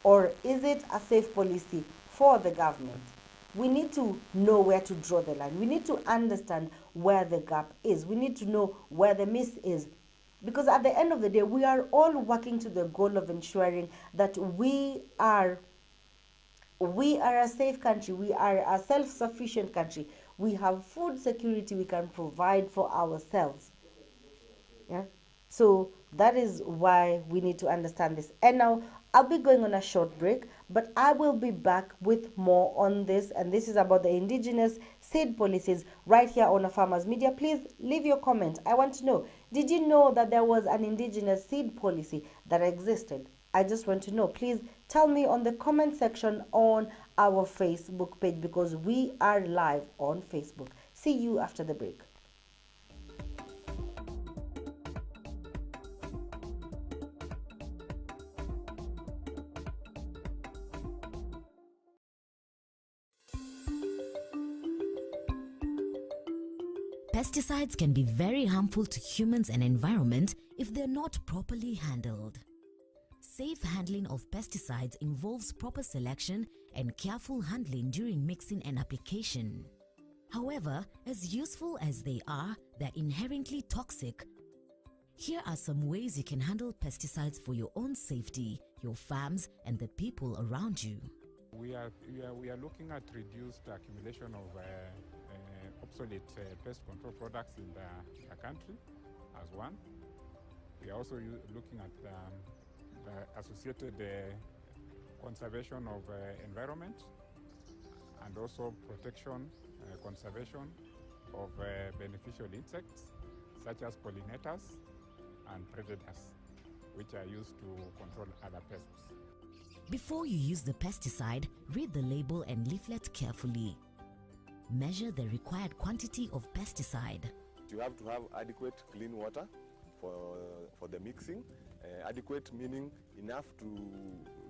Or is it a safe policy for the government? We need to know where to draw the line. We need to understand where the gap is. We need to know where the miss is. Because at the end of the day, we are all working to the goal of ensuring that we are a safe country. We are a self-sufficient country. We have food security we can provide for ourselves. Yeah. So that is why we need to understand this. And now I'll be going on a short break, but I will be back with more on this. And this is about the indigenous seed policies right here on a Farmers Media. Please leave your comment. I want to know, did you know that there was an indigenous seed policy that existed? I just want to know. Please tell me on the comment section on our Facebook page, because we are live on Facebook. See you after the break. Pesticides can be very harmful to humans and environment if they're not properly handled. Safe handling of pesticides involves proper selection and careful handling during mixing and application. However, as useful as they are, they're inherently toxic. Here are some ways you can handle pesticides for your own safety, your farms, and the people around you. We are looking at reduced accumulation of obsolete pest control products in the country as one. We are also looking at the associated conservation of environment, and also protection, conservation of beneficial insects such as pollinators and predators, which are used to control other pests. Before you use the pesticide, read the label and leaflet carefully. Measure the required quantity of pesticide. You have to have adequate clean water for the mixing. Adequate meaning enough to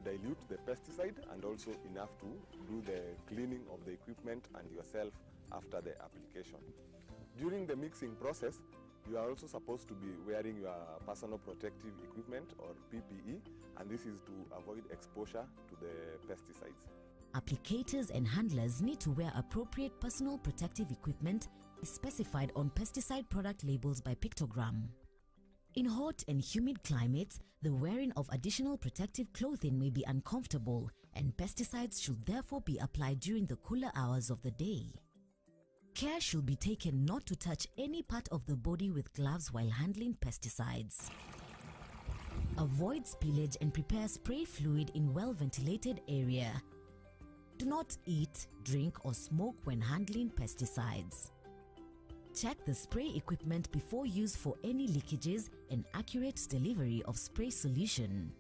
dilute the pesticide, and also enough to do the cleaning of the equipment and yourself after the application. During the mixing process, you are also supposed to be wearing your personal protective equipment, or PPE, and this is to avoid exposure to the pesticides. Applicators and handlers need to wear appropriate personal protective equipment specified on pesticide product labels by pictogram. In hot and humid climates, the wearing of additional protective clothing may be uncomfortable, and pesticides should therefore be applied during the cooler hours of the day. Care should be taken not to touch any part of the body with gloves while handling pesticides. Avoid spillage and prepare spray fluid in well-ventilated area. Do not eat, drink, or smoke when handling pesticides. Check the spray equipment before use for any leakages and accurate delivery of spray solution.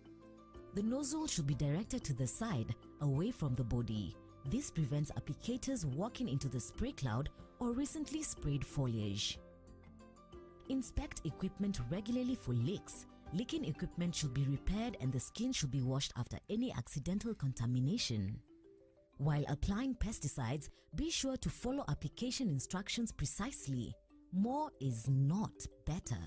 The nozzle should be directed to the side, away from the body. This prevents applicators walking into the spray cloud or recently sprayed foliage. Inspect equipment regularly for leaks. Leaking equipment should be repaired and the skin should be washed after any accidental contamination. While applying pesticides, be sure to follow application instructions precisely. More is not better.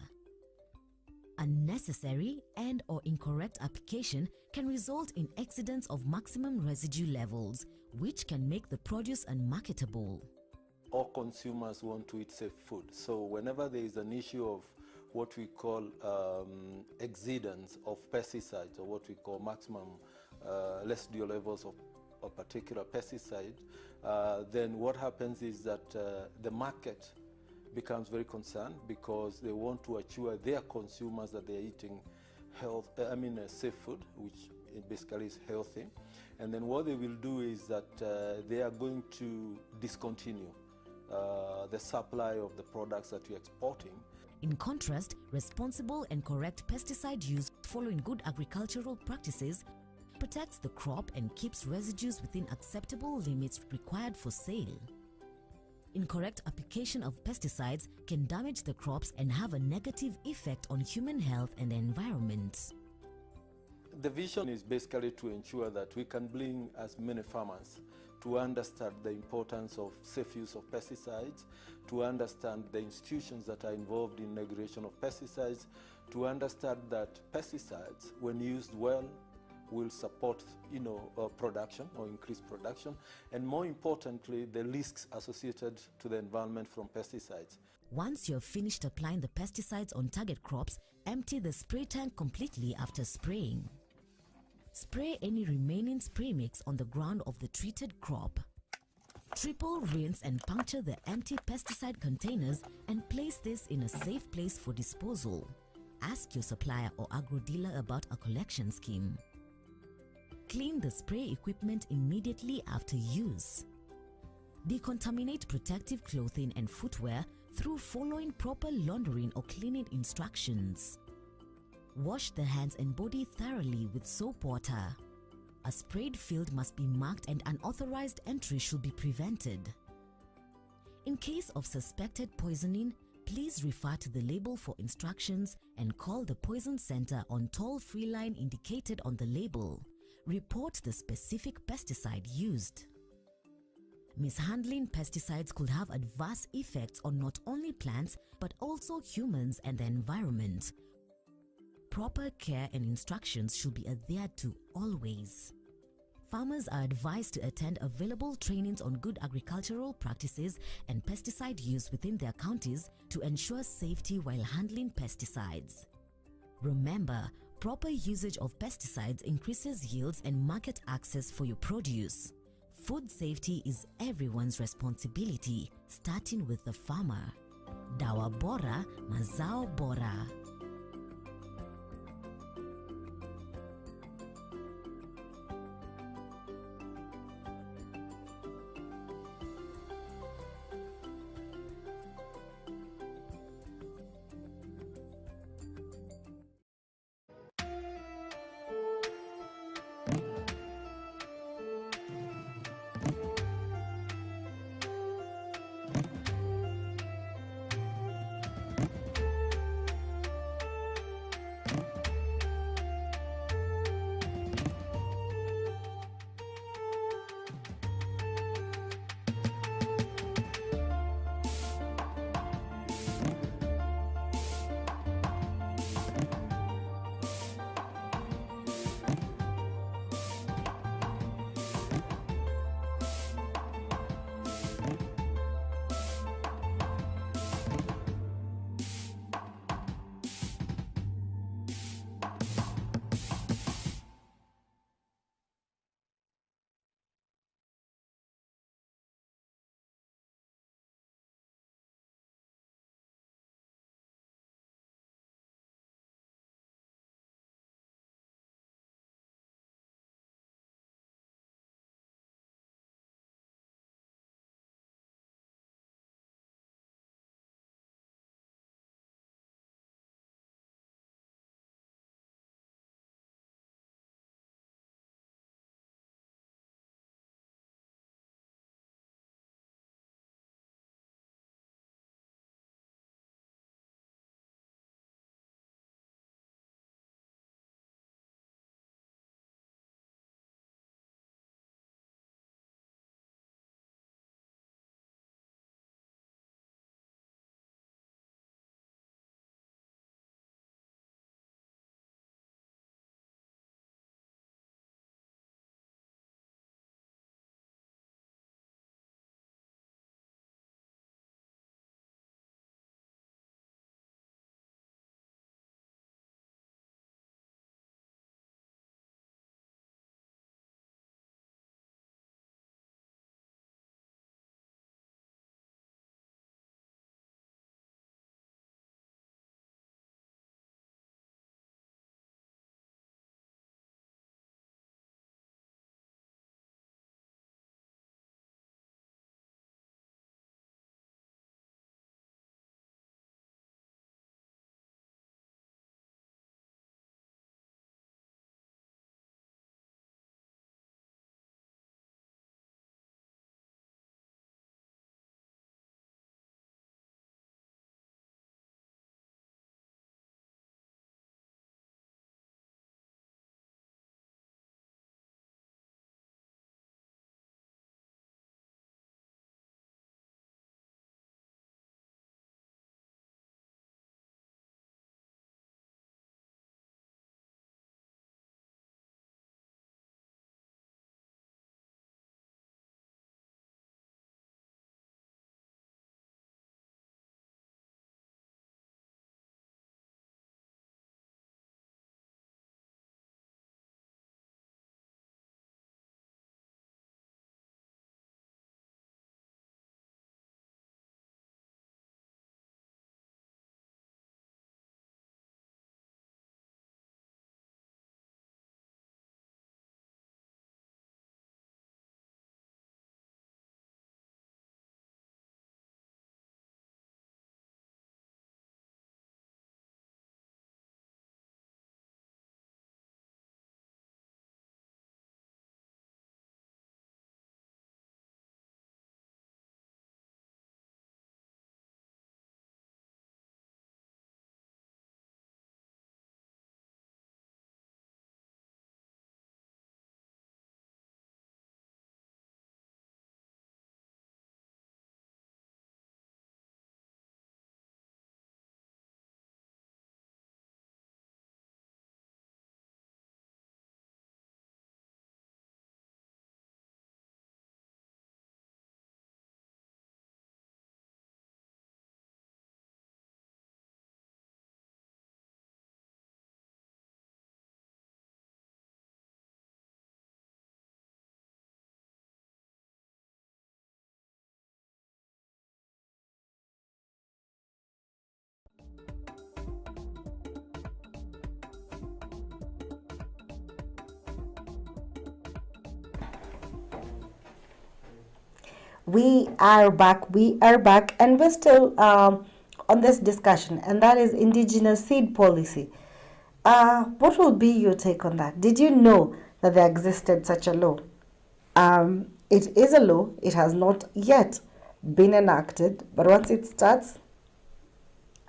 Unnecessary and/or incorrect application can result in exceedance of maximum residue levels, which can make the produce unmarketable. All consumers want to eat safe food. So whenever there is an issue of what we call exceedance of pesticides, or what we call maximum residual levels of a particular pesticide, then what happens is that the market becomes very concerned, because they want to assure their consumers that they're eating safe food, which basically is healthy. And then what they will do is that they are going to discontinue the supply of the products that we're exporting. In contrast, responsible and correct pesticide use following good agricultural practices protects the crop and keeps residues within acceptable limits required for sale. Incorrect application of pesticides can damage the crops and have a negative effect on human health and the environment. The vision is basically to ensure that we can bring as many farmers to understand the importance of safe use of pesticides, to understand the institutions that are involved in regulation of pesticides, to understand that pesticides, when used well, will support production or increase production, and more importantly, the risks associated to the environment from pesticides. Once you have finished applying the pesticides on target crops, empty the spray tank completely after spraying. Spray any remaining spray mix on the ground of the treated crop. Triple rinse and puncture the empty pesticide containers and place this in a safe place for disposal. Ask your supplier or agro dealer about a collection scheme. Clean the spray equipment immediately after use. Decontaminate protective clothing and footwear through following proper laundering or cleaning instructions. Wash the hands and body thoroughly with soap water. A sprayed field must be marked and unauthorized entry should be prevented. In case of suspected poisoning, please refer to the label for instructions and call the Poison Center on toll-free line indicated on the label. Report the specific pesticide used. Mishandling pesticides could have adverse effects on not only plants but also humans and the environment. Proper care and instructions should be adhered to always. Farmers are advised to attend available trainings on good agricultural practices and pesticide use within their counties to ensure safety while handling pesticides. Remember, proper usage of pesticides increases yields and market access for your produce. Food safety is everyone's responsibility, starting with the farmer. Dawa bora, mazao bora. We are back, and we're still on this discussion, and that is indigenous seed policy. What will be your take on that? Did you know that there existed such a law? It is a law. It has not yet been enacted, but once it starts,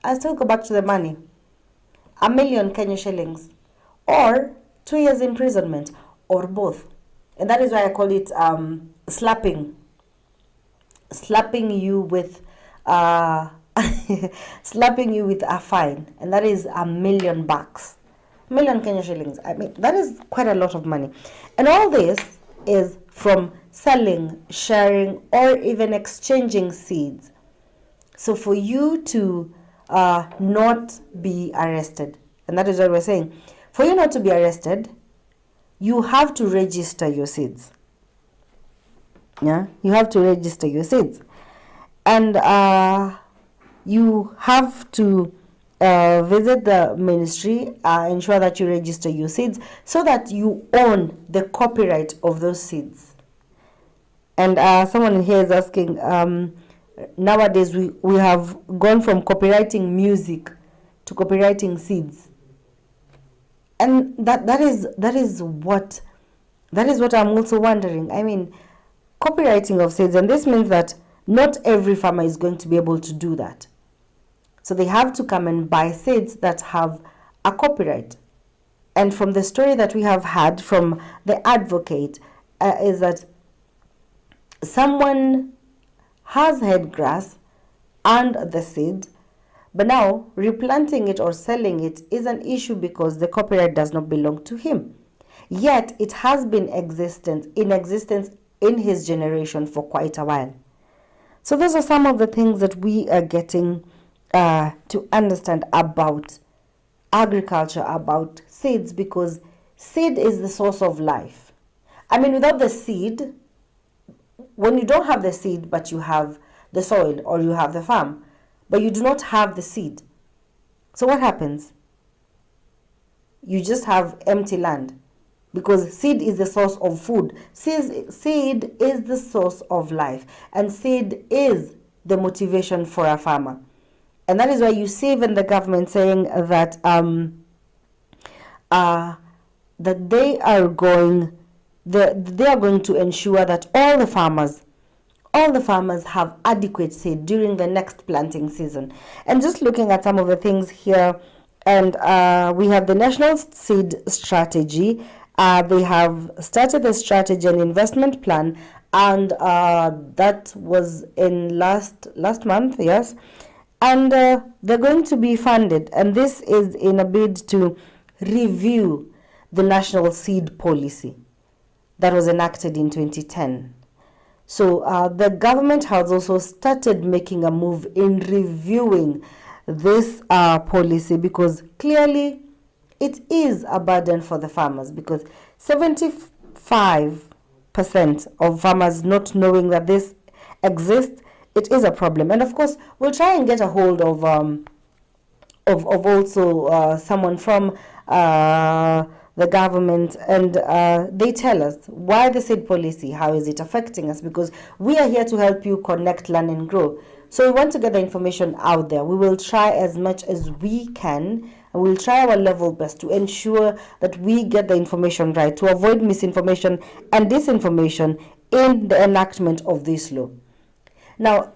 I still go back to the money. 1 million Kenya shillings, or 2 years imprisonment, or both. And that is why I call it slapping you with slapping you with a fine, and that is $1 million. 1 million Kenya shillings. I mean, that is quite a lot of money. And all this is from selling, sharing, or even exchanging seeds. So for you to not be arrested, and that is what we're saying, for you not to be arrested, you have to register your seeds. Yeah, you have to register your seeds, and you have to visit the ministry, ensure that you register your seeds so that you own the copyright of those seeds. And someone here is asking, nowadays we have gone from copywriting music to copywriting seeds, and that is what I'm also wondering. I mean, copywriting of seeds, and this means that not every farmer is going to be able to do that. So they have to come and buy seeds that have a copyright. And from the story that we have had from the advocate, is that someone has had grass and the seed, but now replanting it or selling it is an issue because the copyright does not belong to him. Yet it has been in existence in his generation for quite a while. So those are some of the things that we are getting to understand about agriculture, about seeds, because seed is the source of life. I mean, without the seed, when you don't have the seed but you have the soil, or you have the farm but you do not have the seed, so what happens? You just have empty land, because seed is the source of food. Seed is the source of life, and seed is the motivation for a farmer. And that is why you see even the government saying that that they are going to ensure that all the farmers have adequate seed during the next planting season. And just looking at some of the things here, and we have the National Seed Strategy. They have started the strategy and investment plan, and that was in last month, yes. And they're going to be funded, and this is in a bid to review the national seed policy that was enacted in 2010. So the government has also started making a move in reviewing this policy, because clearly it is a burden for the farmers, because 75% of farmers not knowing that this exists, it is a problem. And of course, we'll try and get a hold of also someone from the government, and they tell us why the seed policy, how is it affecting us, because we are here to help you connect, learn, and grow. So we want to get the information out there. We will try as much as we can, and we'll try our level best to ensure that we get the information right, to avoid misinformation and disinformation in the enactment of this law. Now,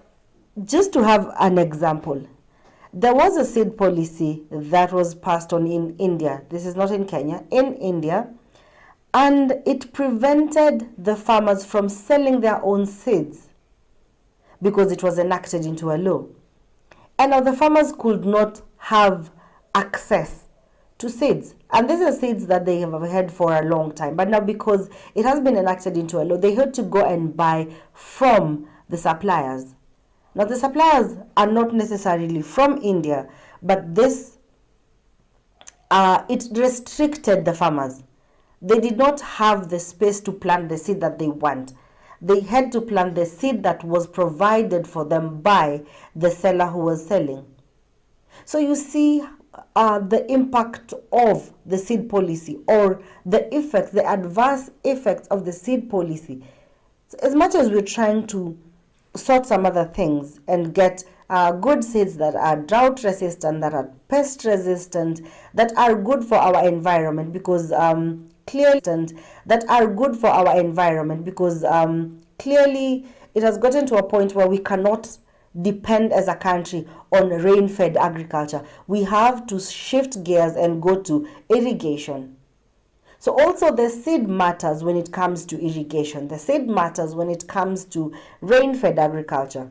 just to have an example, there was a seed policy that was passed on in India. This is not in Kenya, in India. And it prevented the farmers from selling their own seeds because it was enacted into a law. And now the farmers could not have access to seeds. And these are seeds that they have had for a long time. But now, because it has been enacted into a law, they had to go and buy from the suppliers. Now, the suppliers are not necessarily from India, but this, it restricted the farmers. They did not have the space to plant the seed that they want. They had to plant the seed that was provided for them by the seller who was selling. So you see the impact of the seed policy, or the effects, the adverse effects of the seed policy. So as much as we're trying to sort some other things and get good seeds that are drought resistant, that are pest resistant, that are good for our environment, because clearly it has gotten to a point where we cannot depend as a country on rain-fed agriculture. We have to shift gears and go to irrigation. So also the seed matters when it comes to irrigation. The seed matters when it comes to rain-fed agriculture.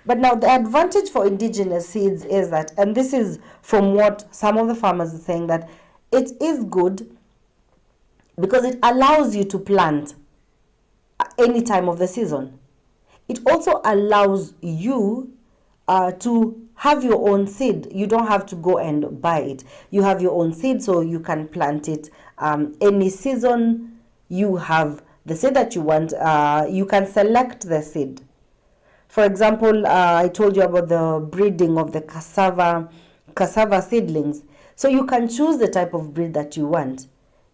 But now the advantage for indigenous seeds is that, and this is from what some of the farmers are saying, that it is good because it allows you to plant any time of the season. It also allows you to have your own seed. You don't have to go and buy it. You have your own seed, so you can plant it any season. You have the seed that you want. You can select the seed. For example, I told you about the breeding of the cassava seedlings. So you can choose the type of breed that you want.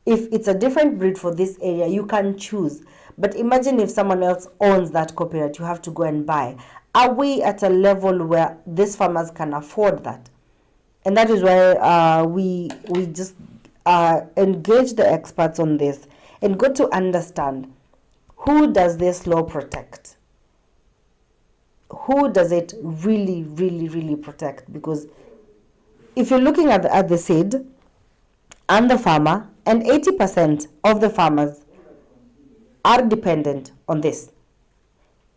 If it's a different breed for this area, you can choose. But imagine if someone else owns that copyright, you have to go and buy. Are we at a level where these farmers can afford that? And that is why we just engage the experts on this and go to understand, who does this law protect? Who does it really, really, really protect? Because if you're looking at the seed and the farmer, and 80% of the farmers are dependent on this.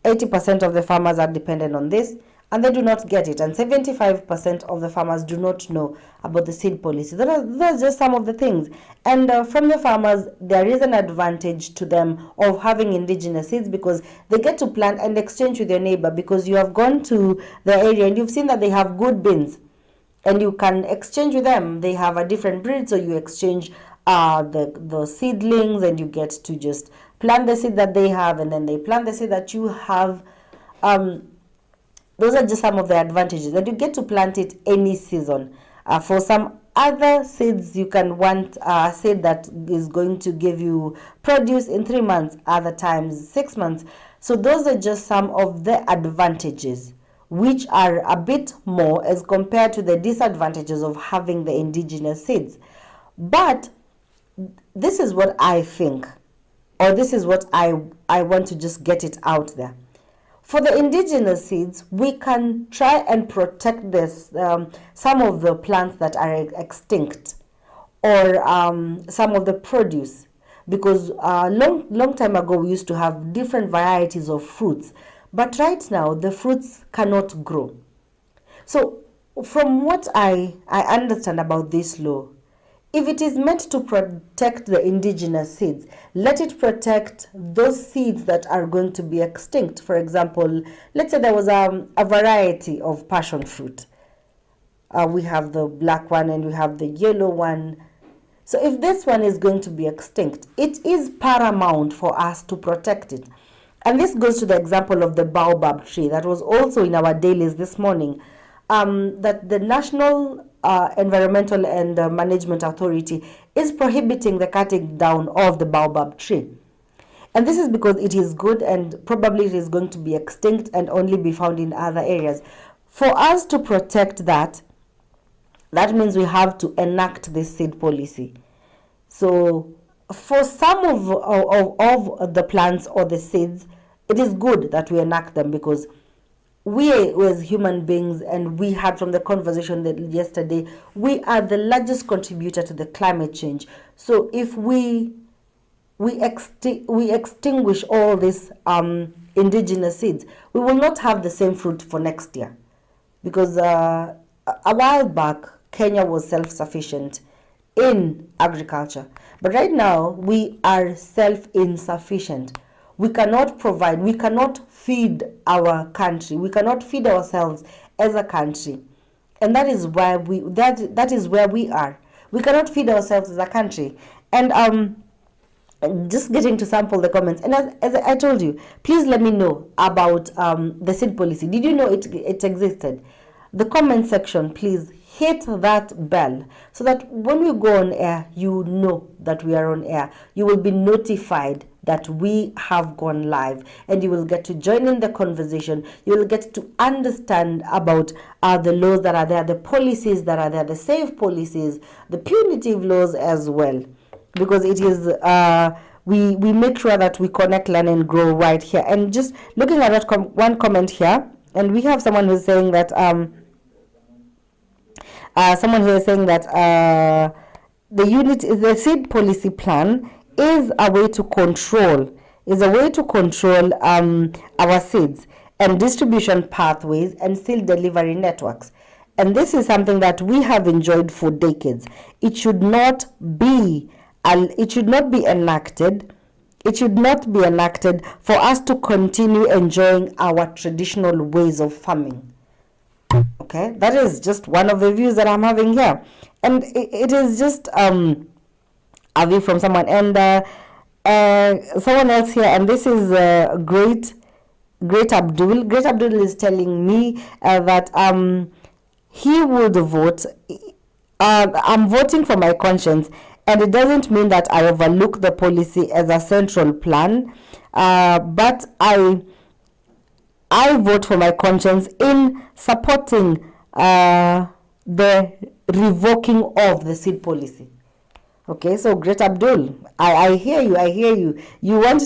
80% of the farmers are dependent on this, and they do not get it. And 75% of the farmers do not know about the seed policy. Those are just some of the things. And from the farmers, there is an advantage to them of having indigenous seeds, because they get to plant and exchange with your neighbor, because you have gone to the area and you've seen that they have good bins, and you can exchange with them. They have a different breed, so you exchange the seedlings, and you get to just plant the seed that they have, and then they plant the seed that you have. Those are just some of the advantages, that you get to plant it any season. For some other seeds, you can want a seed that is going to give you produce in 3 months, other times 6 months. So those are just some of the advantages, which are a bit more as compared to the disadvantages of having the indigenous seeds. But this is what I think, or this is what I want to just get it out there. For the indigenous seeds, we can try and protect this, some of the plants that are extinct, or some of the produce, because long time ago we used to have different varieties of fruits, but right now the fruits cannot grow. So from what I understand about this law, if it is meant to protect the indigenous seeds, let it protect those seeds that are going to be extinct. For example, let's say there was a variety of passion fruit. We have the black one and we have the yellow one. So if this one is going to be extinct, it is paramount for us to protect it. And this goes to the example of the baobab tree that was also in our dailies this morning, that the National Environmental and Management Authority is prohibiting the cutting down of the baobab tree. And this is because it is good, and probably it is going to be extinct and only be found in other areas. For us to protect that means we have to enact this seed policy. So for some of the plants or the seeds, it is good that we enact them, because we as human beings, and we had from the conversation that yesterday, we are the largest contributor to the climate change. So if we extinguish all these indigenous seeds, we will not have the same fruit for next year, because a while back Kenya was self-sufficient in agriculture, but right now we are self-insufficient. We cannot provide, we cannot feed our country, we cannot feed ourselves as a country. And that is why that is where we are. We cannot feed ourselves as a country. And just getting to sample the comments, and as I told you, please let me know about the seed policy. Did you know it existed? The comment section, please hit that bell so that when we go on air, you know that we are on air. You will be notified that we have gone live, and you will get to join in the conversation. You will get to understand about the laws that are there, the policies that are there, the safe policies, the punitive laws as well, because it is we make sure that we connect, learn, and grow right here. And just looking at that one comment here, and we have someone who's saying that someone here is saying that the seed policy plan is a way to control our seeds and distribution pathways and seed delivery networks. And this is something that we have enjoyed for decades. It should not be enacted. It should not be enacted for us to continue enjoying our traditional ways of farming. Okay, that is just one of the views that I'm having here, and it is just a view from someone, and someone else here, and this is Great Abdul. Great Abdul is telling me that he would vote. I'm voting for my conscience, and it doesn't mean that I overlook the policy as a central plan, but I vote for my conscience in supporting the revoking of the seed policy. Okay, so Great Abdul, I hear you. You want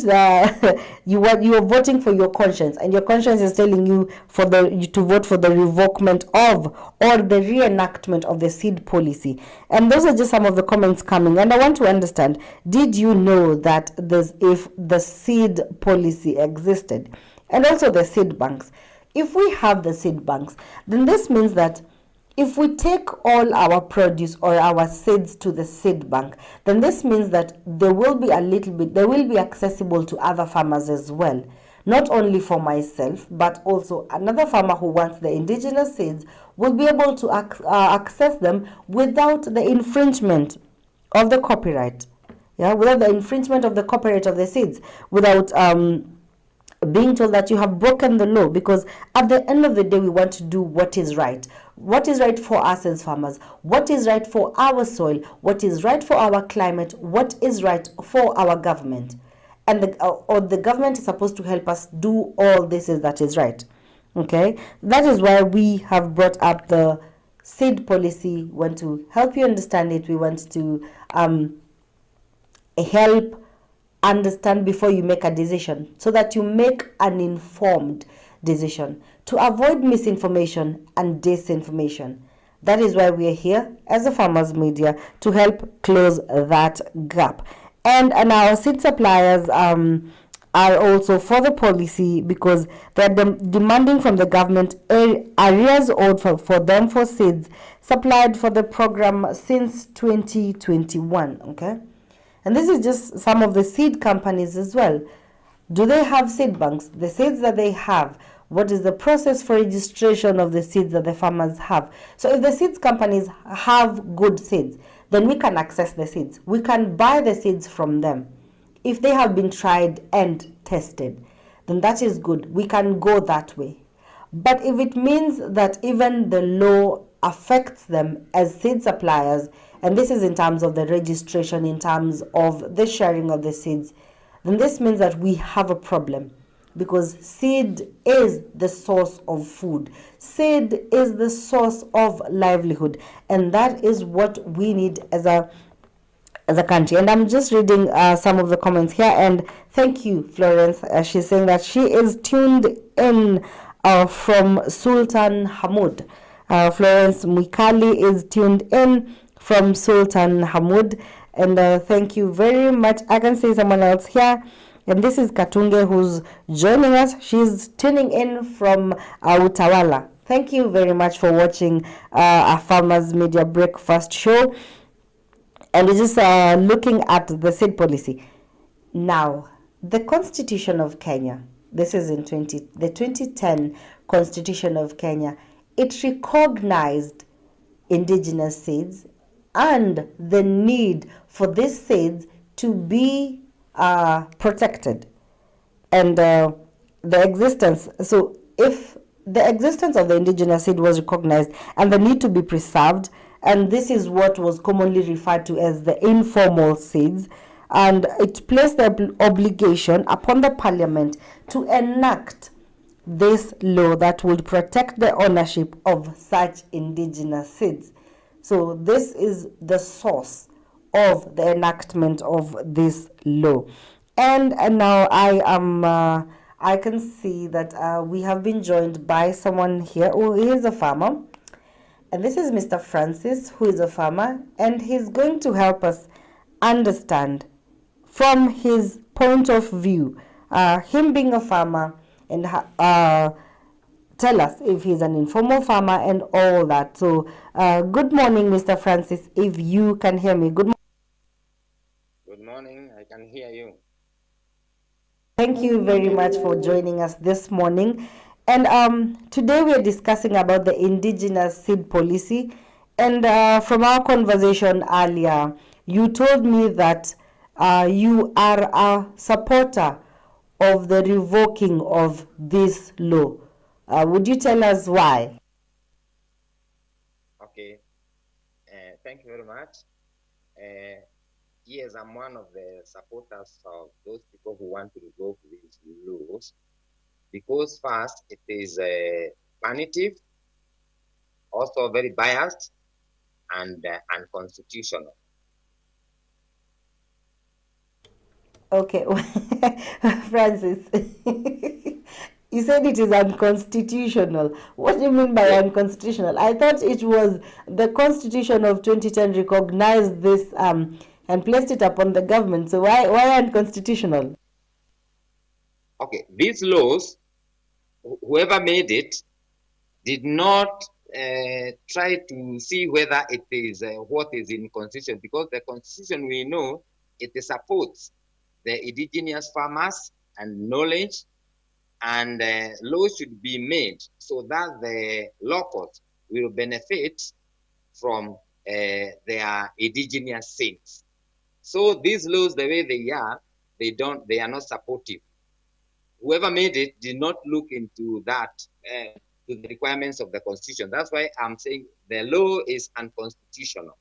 you're voting for your conscience, and your conscience is telling you to vote for the revokement of or the reenactment of the seed policy. And those are just some of the comments coming. And I want to understand: did you know that if the seed policy existed, and also the seed banks? If we have the seed banks, then this means that if we take all our produce or our seeds to the seed bank, then this means that they will be accessible to other farmers as well. Not only for myself, but also another farmer who wants the indigenous seeds will be able to access them without the infringement of the copyright. Yeah, without the infringement of the copyright of the seeds, without being told that you have broken the law, because at the end of the day we want to do what is right for us as farmers, what is right for our soil, what is right for our climate, what is right for our government. And the government is supposed to help us do all this that is right. Okay, that is why we have brought up the seed policy. We want to help you understand it. We want to help understand before you make a decision, so that you make an informed decision to avoid misinformation and disinformation. That is why we are here as a farmers media, to help close that gap. And our seed suppliers are also for the policy, because they're demanding from the government arrears owed for them for seeds supplied for the program since 2021. Okay. And this is just some of the seed companies as well. Do they have seed banks? The seeds that they have, what is the process for registration of the seeds that the farmers have? So if the seeds companies have good seeds, then we can access the seeds. We can buy the seeds from them. If they have been tried and tested, then that is good. We can go that way. But if it means that even the law affects them as seed suppliers, and this is in terms of the registration, in terms of the sharing of the seeds, then this means that we have a problem, because seed is the source of food. Seed is the source of livelihood, and that is what we need as a country. And I'm just reading some of the comments here, and thank you, Florence. She's saying that she is tuned in from Sultan Hamoud. Florence Mwikali is tuned in from Sultan Hamoud, and thank you very much. I can see someone else here, and this is Katunge who's joining us. She's tuning in from Utawala. Thank you very much for watching our Farmers Media Breakfast show. And we're just looking at the seed policy. Now, the Constitution of Kenya, this is the 2010 Constitution of Kenya, it recognized indigenous seeds and the need for these seeds to be protected, and the existence. So if the existence of the indigenous seed was recognized and the need to be preserved, and this is what was commonly referred to as the informal seeds, and it placed the obligation upon the parliament to enact this law that would protect the ownership of such indigenous seeds. So this is the source of the enactment of this law. And now I can see that we have been joined by someone here who is a farmer. And this is Mr. Francis, who is a farmer, and he's going to help us understand from his point of view, him being a farmer, and tell us if he's an informal farmer and all that. So, good morning, Mr. Francis, if you can hear me. Good morning. Good morning, I can hear you. Thank you very much for joining us this morning. And today we're discussing about the indigenous seed policy. And from our conversation earlier, you told me that you are a supporter of the revoking of this law. Would you tell us why? Okay, thank you very much. Yes, I'm one of the supporters of those people who want to revoke these laws, because first, it is punitive, also very biased, and unconstitutional. Okay, Francis, you said it is unconstitutional. What do you mean by unconstitutional? I thought it was the Constitution of 2010 recognized this and placed it upon the government. So why unconstitutional? Okay, these laws, whoever made it did not try to see whether it is what is in constitution, because the constitution, we know, it supports the indigenous farmers and knowledge, and laws should be made so that the locals will benefit from their indigenous seeds. So these laws, the way they are not supportive. Whoever made it did not look into that, to the requirements of the constitution. That's why I'm saying the law is unconstitutional.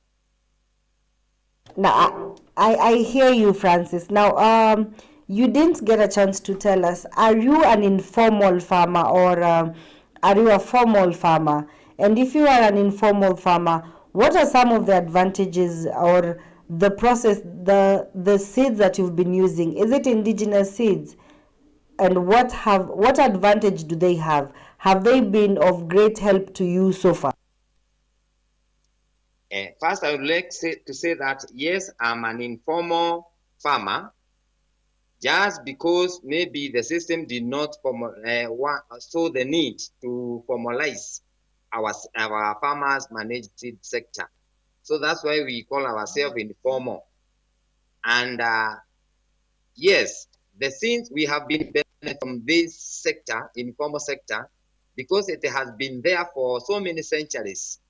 Now, I hear you, Francis. Now, you didn't get a chance to tell us, are you an informal farmer or are you a formal farmer? And if you are an informal farmer, what are some of the advantages or the process, the seeds that you've been using? Is it indigenous seeds? And what advantage do they have? Have they been of great help to you so far? First, I would like to say that, yes, I'm an informal farmer, just because maybe the system did not saw the need to formalize our farmers managed seed sector. So that's why we call ourselves informal. And yes, since we have been benefiting from this sector, informal sector, because it has been there for so many centuries.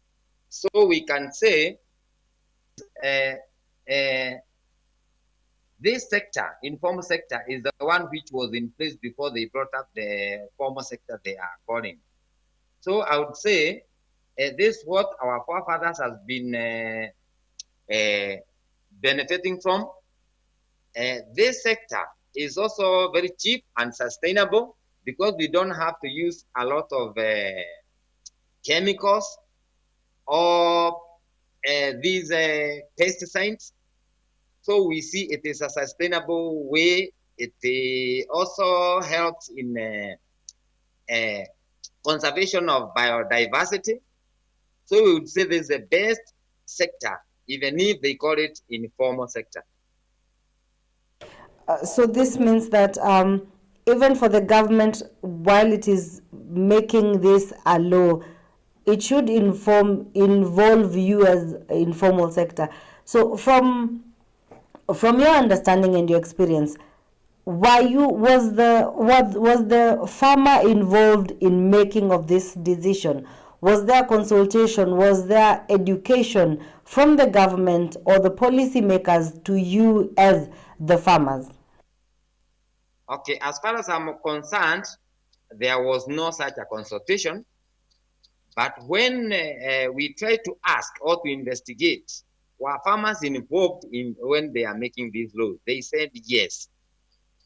So we can say this sector, informal sector, is the one which was in place before they brought up the formal sector they are calling. So I would say this is what our forefathers has been benefiting from. This sector is also very cheap and sustainable, because we don't have to use a lot of chemicals or these pesticides. So we see it is a sustainable way. It also helps in conservation of biodiversity. So we would say this is the best sector, even if they call it informal sector. So this means that even for the government, while it is making this a law, it should involve you as informal sector. So from your understanding and your experience, was the farmer involved in making of this decision? Was there consultation? Was there education from the government or the policymakers to you as the farmers? Okay, as far as I'm concerned, there was no such a consultation. But when we try to ask or to investigate were farmers involved in when they are making these laws? They said yes.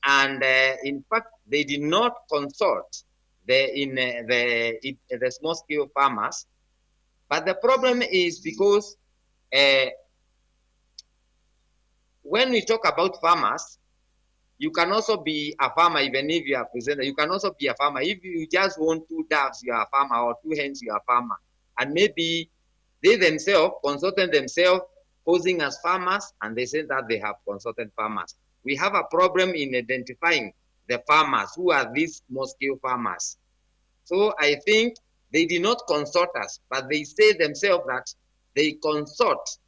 And in fact, they did not consult the small scale farmers. But the problem is because when we talk about farmers, you can also be a farmer even if you are presenter. You can also be a farmer. If you just want 2 doves, you are a farmer, or 2 hens, you are a farmer. And maybe they themselves consulted themselves posing as farmers, and they say that they have consulted farmers. We have a problem in identifying the farmers. Who are these small-scale farmers? So I think they did not consult us, but they say themselves that they consult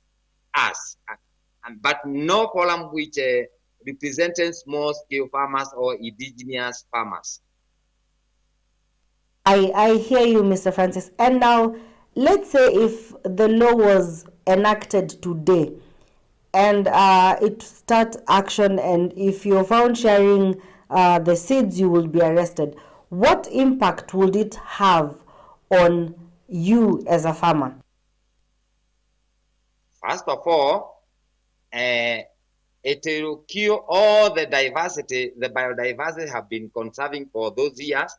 us, but no column which representing small-scale farmers or indigenous farmers. I hear you, Mr. Francis. And now, let's say if the law was enacted today and it start action, and if you're found sharing the seeds, you will be arrested. What impact would it have on you as a farmer? First of all, it will kill all the diversity, the biodiversity have been conserving for those years.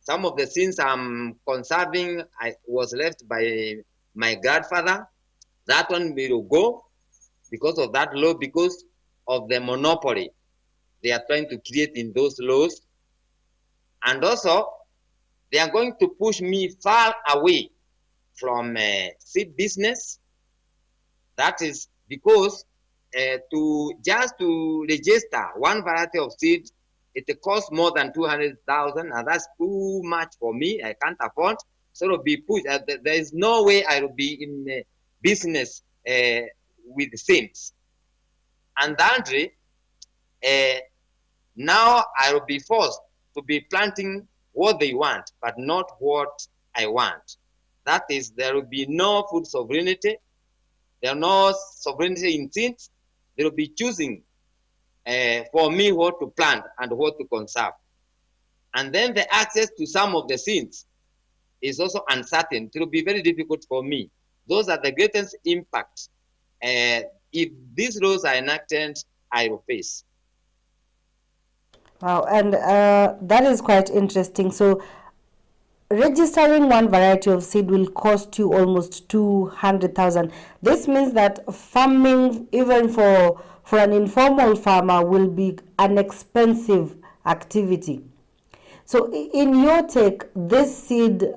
Some of the things I'm conserving was left by my grandfather. That one will go because of that law, because of the monopoly they are trying to create in those laws. And also, they are going to push me far away from seed business. That is because to register one variety of seed, it costs more than 200,000, and that's too much for me. I can't afford. So it'll be pushed. There is no way I will be in business with seeds. And thirdly, now I will be forced to be planting what they want, but not what I want. That is, there will be no food sovereignty. There are no sovereignty in seeds. They will be choosing for me what to plant and what to conserve. And then the access to some of the seeds is also uncertain. It will be very difficult for me. Those are the greatest impacts. If these laws are enacted, I will face. Wow, and that is quite interesting. So, registering one variety of seed will cost you almost 200,000. This means that farming, even for an informal farmer, will be an expensive activity. So, in your take, this seed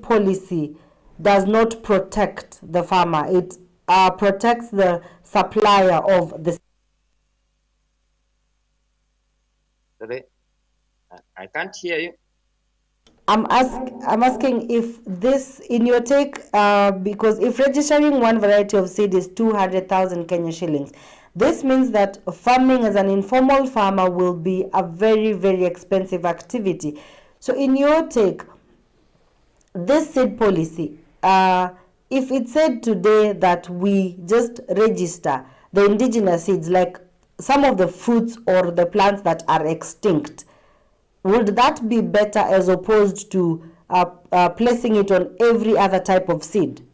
policy does not protect the farmer. It protects the supplier of the. Sorry, I can't hear you. I'm asking if this, in your take, because if registering one variety of seed is 200,000 Kenya shillings, this means that farming as an informal farmer will be a very, very expensive activity. So in your take, this seed policy, if it said today that we just register the indigenous seeds, like some of the fruits or the plants that are extinct, would that be better as opposed to placing it on every other type of seed?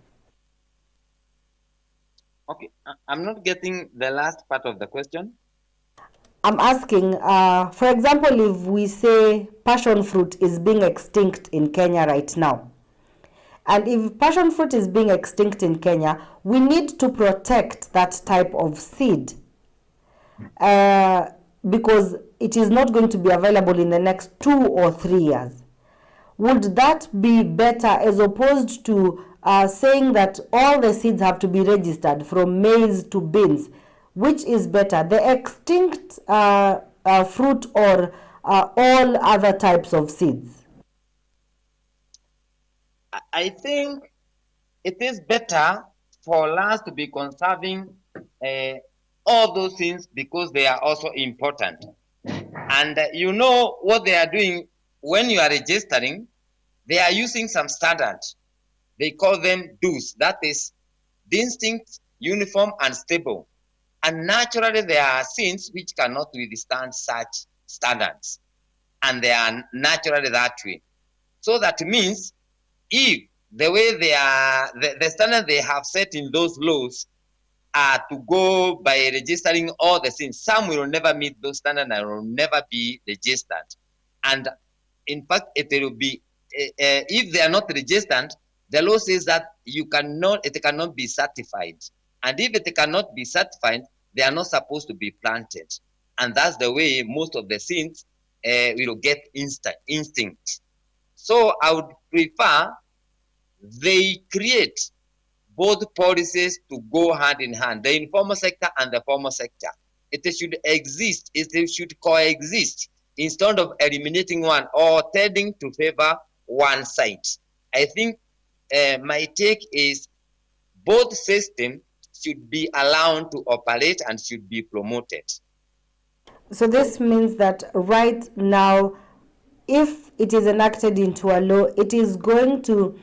Okay, I'm not getting the last part of the question. I'm asking, for example, if we say passion fruit is being extinct in Kenya right now, and if passion fruit is being extinct in Kenya, we need to protect that type of seed because it is not going to be available in the next 2 or 3 years. Would that be better as opposed to saying that all the seeds have to be registered from maize to beans? Which is better, the extinct fruit or all other types of seeds? I think it is better for us to be conserving all those things because they are also important. And you know what they are doing when you are registering, they are using some standards. They call them DUS, that is distinct, uniform, and stable. And naturally, there are things which cannot withstand such standards. And they are naturally that way. So that means if the way they are, the standard they have set in those laws to go by registering all the things. Some will never meet those standards and will never be registered. And in fact, it will be, if they are not registered, the law says that it cannot be certified. And if it cannot be certified, they are not supposed to be planted. And that's the way most of the things will get instinct. So I would prefer they create both policies to go hand in hand, the informal sector and the formal sector. It should exist, it should coexist instead of eliminating one or tending to favor one side. I think my take is both systems should be allowed to operate and should be promoted. So this means that right now, if it is enacted into a law, it is going to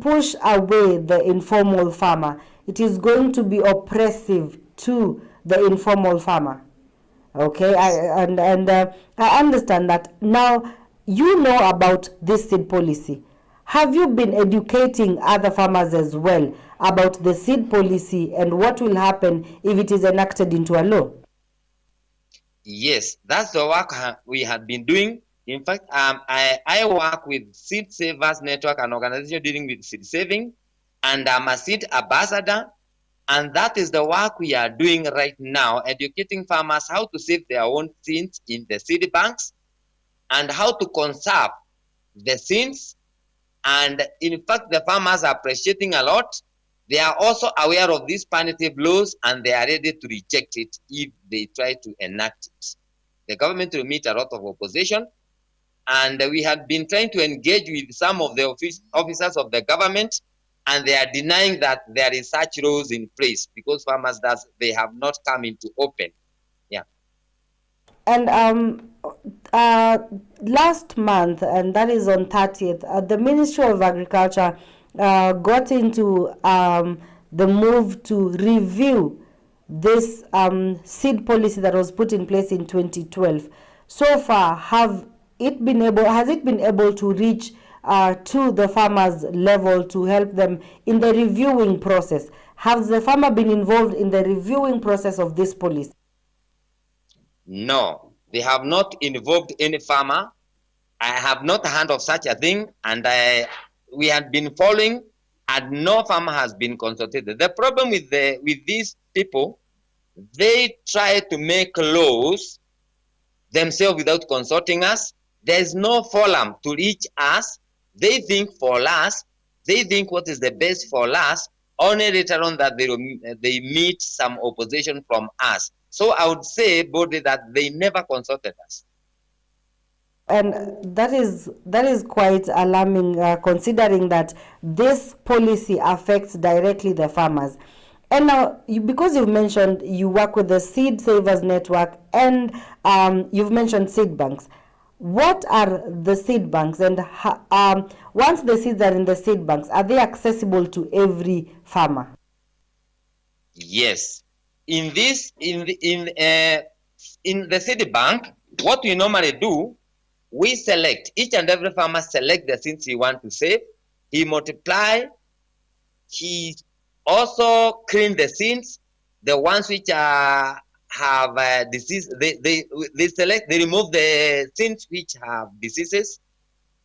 push away the informal farmer. It is going to be oppressive to the informal farmer. Okay, I understand that. Now, you know about this seed policy. Have you been educating other farmers as well about the seed policy and what will happen if it is enacted into a law? Yes, that's the work we have been doing. In fact, I work with Seed Savers Network, an organization dealing with seed saving, and I'm a seed ambassador. And that is the work we are doing right now, educating farmers how to save their own seeds in the seed banks and how to conserve the seeds. And in fact, the farmers are appreciating a lot. They are also aware of these punitive laws and they are ready to reject it if they try to enact it. The government will meet a lot of opposition. And we have been trying to engage with some of the officers of the government, and they are denying that there is such laws in place because farmers they have not come into open. Yeah. And last month, and that is on 30th, the Ministry of Agriculture got into the move to review this seed policy that was put in place in 2012. So far, has it been able to reach to the farmers' level to help them in the reviewing process? Has the farmer been involved in the reviewing process of this policy? No, they have not involved any farmer. I have not heard of such a thing, and we have been following, and no farmer has been consulted. The problem with these people, they try to make laws themselves without consulting us. There is no forum to reach us. They think for us. They think what is the best for us. Only later on that they meet some opposition from us. So I would say boldly that they never consulted us. And that is quite alarming, considering that this policy affects directly the farmers. And now, because you've mentioned you work with the Seed Savers Network and you've mentioned seed banks, what are the seed banks? And once the seeds are in the seed banks, are they accessible to every farmer? Yes. In the seed bank, what we normally do, we select, each and every farmer select the seeds he wants to save. He multiply. He also clean the seeds, the ones which have disease. They remove the seeds which have diseases,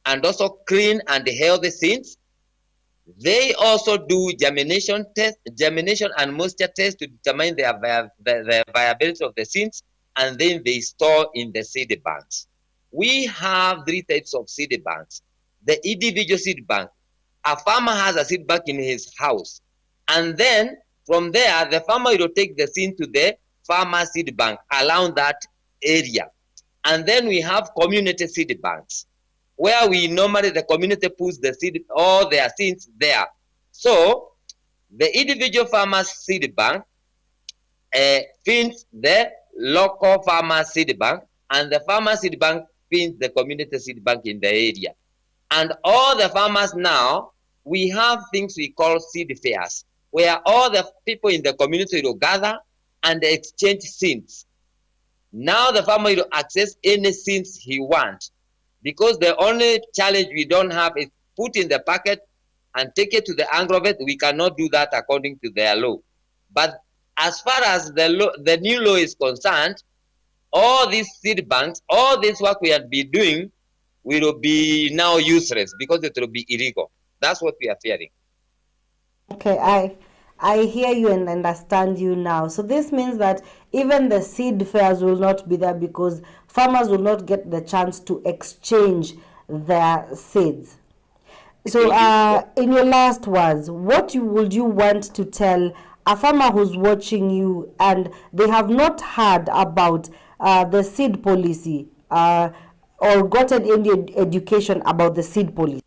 and also clean and healthy seeds. They also do germination and moisture test to determine the viability of the seeds, and then they store in the seed banks. We have 3 types of seed banks. The individual seed bank. A farmer has a seed bank in his house, and then from there, the farmer will take the seed to the farmer seed bank around that area. And then we have community seed banks, where we normally, the community puts the seed, all their seeds there. So the individual farmer's seed bank feeds the local farmer seed bank, and the farmer seed bank feeds the community seed bank in the area. And all the farmers now, we have things we call seed fairs, where all the people in the community will gather and exchange seeds. Now the farmer will access any seeds he wants, because the only challenge we don't have is put in the packet and take it to the agrovet, we cannot do that according to their law. But as far as the new law is concerned, all these seed banks, all this work we have been doing will be now useless because it will be illegal. That's what we are fearing. Okay, I hear you and understand you now. So this means that even the seed fairs will not be there because farmers will not get the chance to exchange their seeds. So, in your last words, what would you want to tell a farmer who's watching you and they have not heard about the seed policy or gotten any education about the seed policy?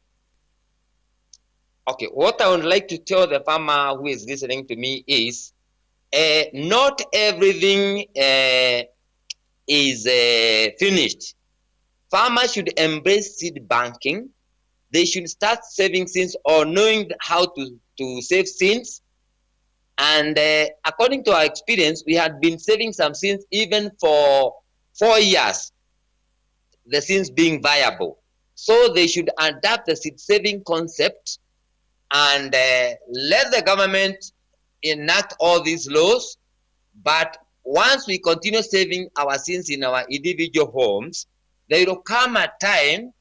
Okay, what I would like to tell the farmer who is listening to me is not everything is finished. Farmers should embrace seed banking. They should start saving seeds or knowing how to save seeds. And according to our experience, we had been saving some seeds even for 4 years, the seeds being viable. So they should adapt the seed saving concept and let the government enact all these laws. But once we continue saving our seeds in our individual homes, there will come a time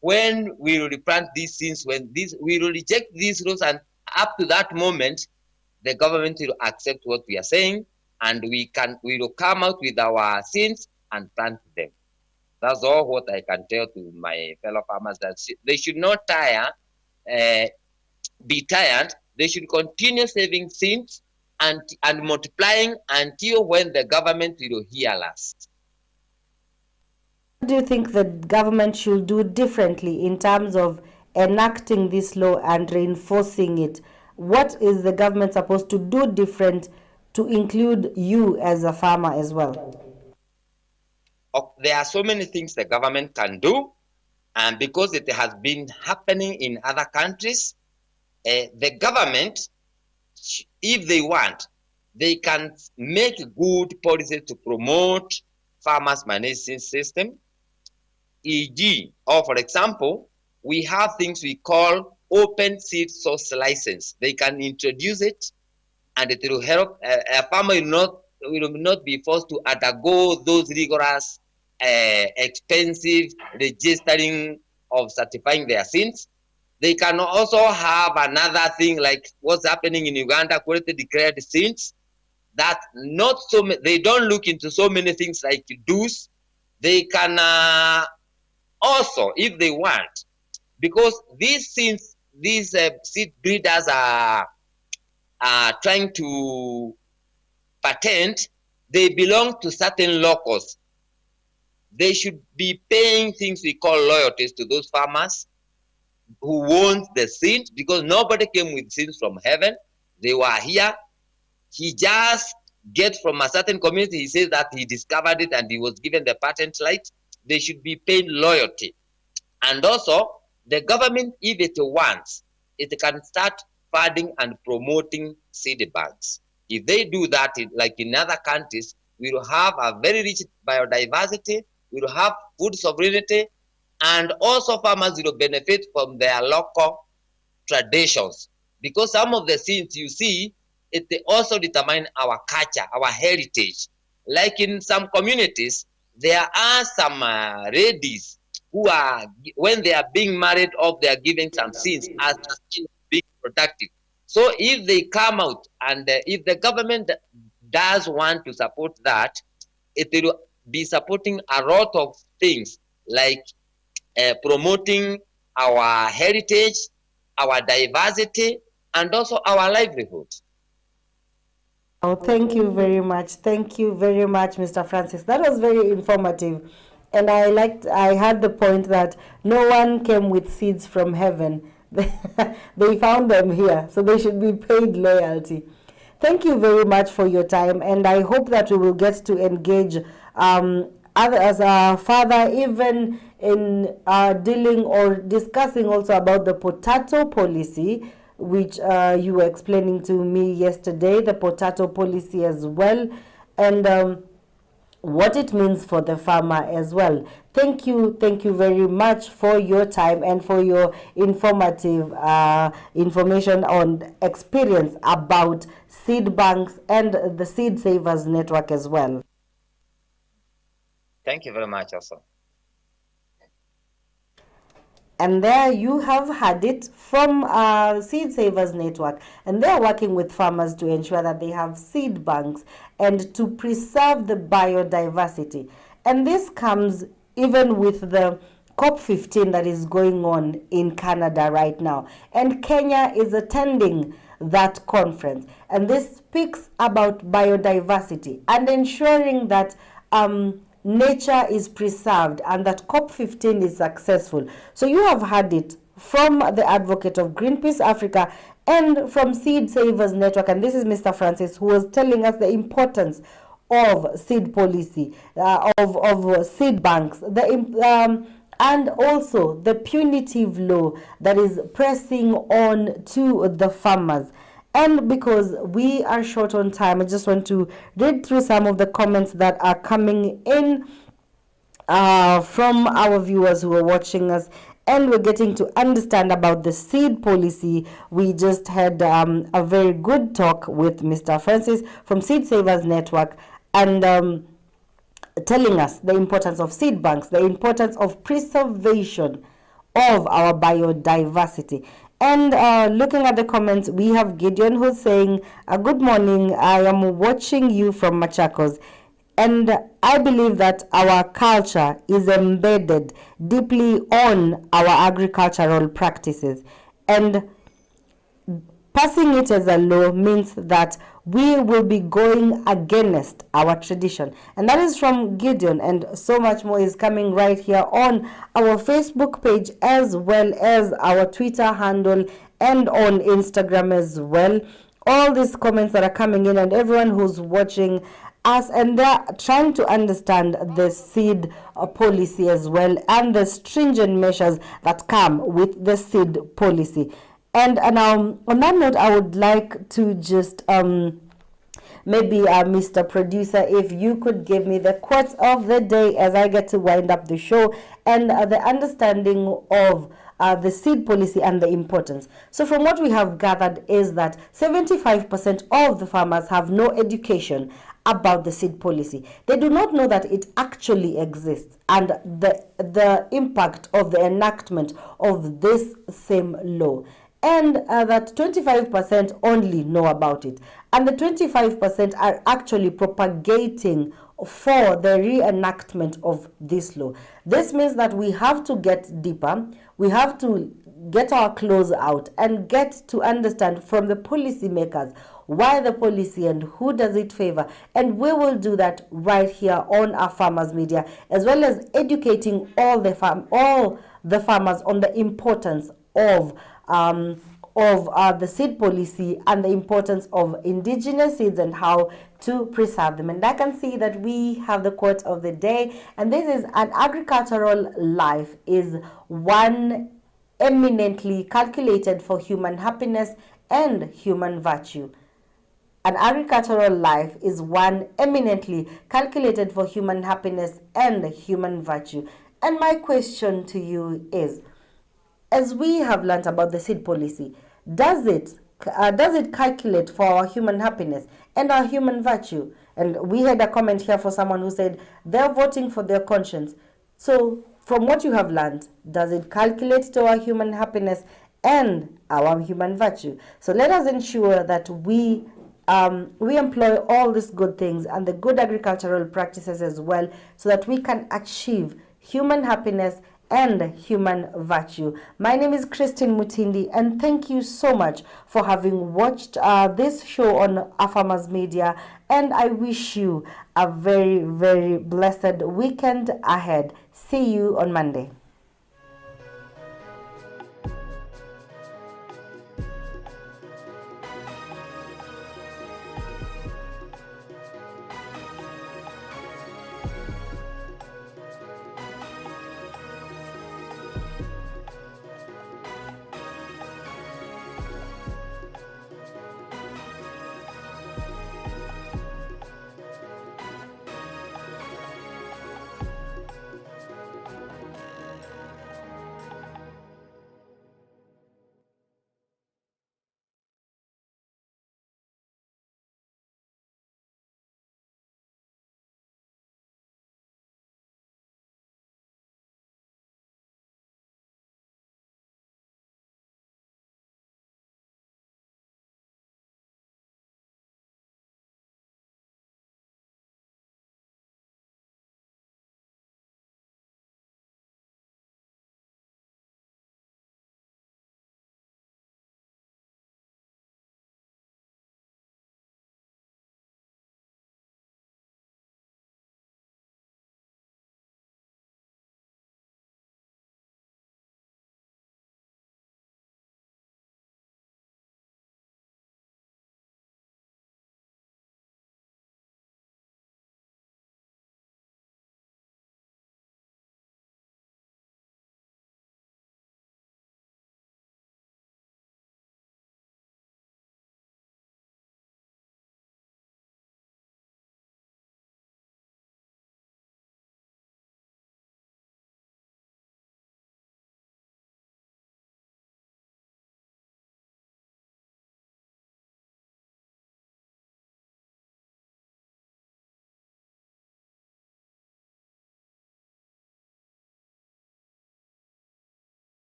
when we will replant these seeds, when we will reject these laws, and up to that moment, the government will accept what we are saying, and we will come out with our seeds and plant them. That's all what I can tell to my fellow farmers, that they should not be tired. They should continue saving seeds and multiplying until when the government will hear us. What do you think the government should do differently in terms of enacting this law and reinforcing it? What is the government supposed to do different to include you as a farmer as well? There are so many things the government can do, and because it has been happening in other countries, the government, if they want, they can make good policies to promote farmers' management system. E.g., or for example, we have things we call open seed source license. They can introduce it, and it will help. A farmer will not be forced to undergo those rigorous, expensive registering of certifying their seeds. They can also have another thing like what's happening in Uganda, quality declared seeds. That they don't look into so many things like dues. They can also, if they want, because these seed breeders are trying to patent, they belong to certain locals. They should be paying things we call loyalties to those farmers who want the seeds, because nobody came with seeds from heaven. They were here. He just gets from a certain community. He says that he discovered it and he was given the patent right. They should be paying loyalty. And also, the government, if it wants, it can start funding and promoting seed banks. If they do that, like in other countries, we will have a very rich biodiversity, we will have food sovereignty, and also farmers will benefit from their local traditions. Because some of the things you see, it also determine our culture, our heritage. Like in some communities, there are some ladies who are, when they are being married off, they are giving some seeds as being productive. So if they come out and if the government does want to support that, it will be supporting a lot of things like promoting our heritage, our diversity, and also our livelihood. Oh, thank you very much. Thank you very much, Mr. Francis. That was very informative. And I had the point that no one came with seeds from heaven. They found them here, so they should be paid loyalty. Thank you very much for your time, and I hope that we will get to engage further, even in dealing or discussing also about the potato policy, which you were explaining to me yesterday, the potato policy as well. And what it means for the farmer as well. Thank you very much for your time and for your informative information on experience about seed banks and the Seed Savers Network as well. Thank you very much also. And there you have had it from Seed Savers Network. And they are working with farmers to ensure that they have seed banks and to preserve the biodiversity. And this comes even with the COP15 that is going on in Canada right now. And Kenya is attending that conference. And this speaks about biodiversity and ensuring that nature is preserved and that COP15 is successful. So you have heard it from the advocate of Greenpeace Africa and from Seed Savers Network. And this is Mr. Francis, who was telling us the importance of seed policy, of seed banks, and also the punitive law that is pressing on to the farmers. And because we are short on time, I just want to read through some of the comments that are coming in from our viewers who are watching us. And we're getting to understand about the seed policy. We just had a very good talk with Mr. Francis from Seed Savers Network, and telling us the importance of seed banks, the importance of preservation of our biodiversity. And looking at the comments, we have Gideon who's saying, good morning, I am watching you from Machakos. And I believe that our culture is embedded deeply on our agricultural practices. And passing it as a law means that we will be going against our tradition. And that is from Gideon, and so much more is coming right here on our Facebook page as well as our Twitter handle and on Instagram as well. All these comments that are coming in and everyone who's watching us, and they're trying to understand the seed policy as well and the stringent measures that come with the seed policy. And now, on that note, I would like to just maybe Mr. Producer, if you could give me the quotes of the day as I get to wind up the show, and the understanding of the seed policy and the importance. So from what we have gathered is that 75% of the farmers have no education about the seed policy. They do not know that it actually exists and the impact of the enactment of this same law. And that 25% only know about it. And the 25% are actually propagating for the reenactment of this law. This means that we have to get deeper. We have to get our claws out and get to understand from the policymakers why the policy and who does it favor. And we will do that right here on our Farmers Media, as well as educating all the farmers on the importance of the seed policy and the importance of indigenous seeds and how to preserve them. And I can see that we have the quote of the day, and this is: an agricultural life is one eminently calculated for human happiness and human virtue. An agricultural life is one eminently calculated for human happiness and human virtue. And my question to you is, as we have learned about the seed policy, does it calculate for our human happiness and our human virtue? And we had a comment here for someone who said they're voting for their conscience. So from what you have learned, does it calculate to our human happiness and our human virtue? So let us ensure that we employ all these good things and the good agricultural practices as well, so that we can achieve human happiness and human virtue. My name is Christine Mutindi, and thank you so much for having watched this show on Farmers Media, and I wish you a very, very blessed weekend ahead. See you on Monday.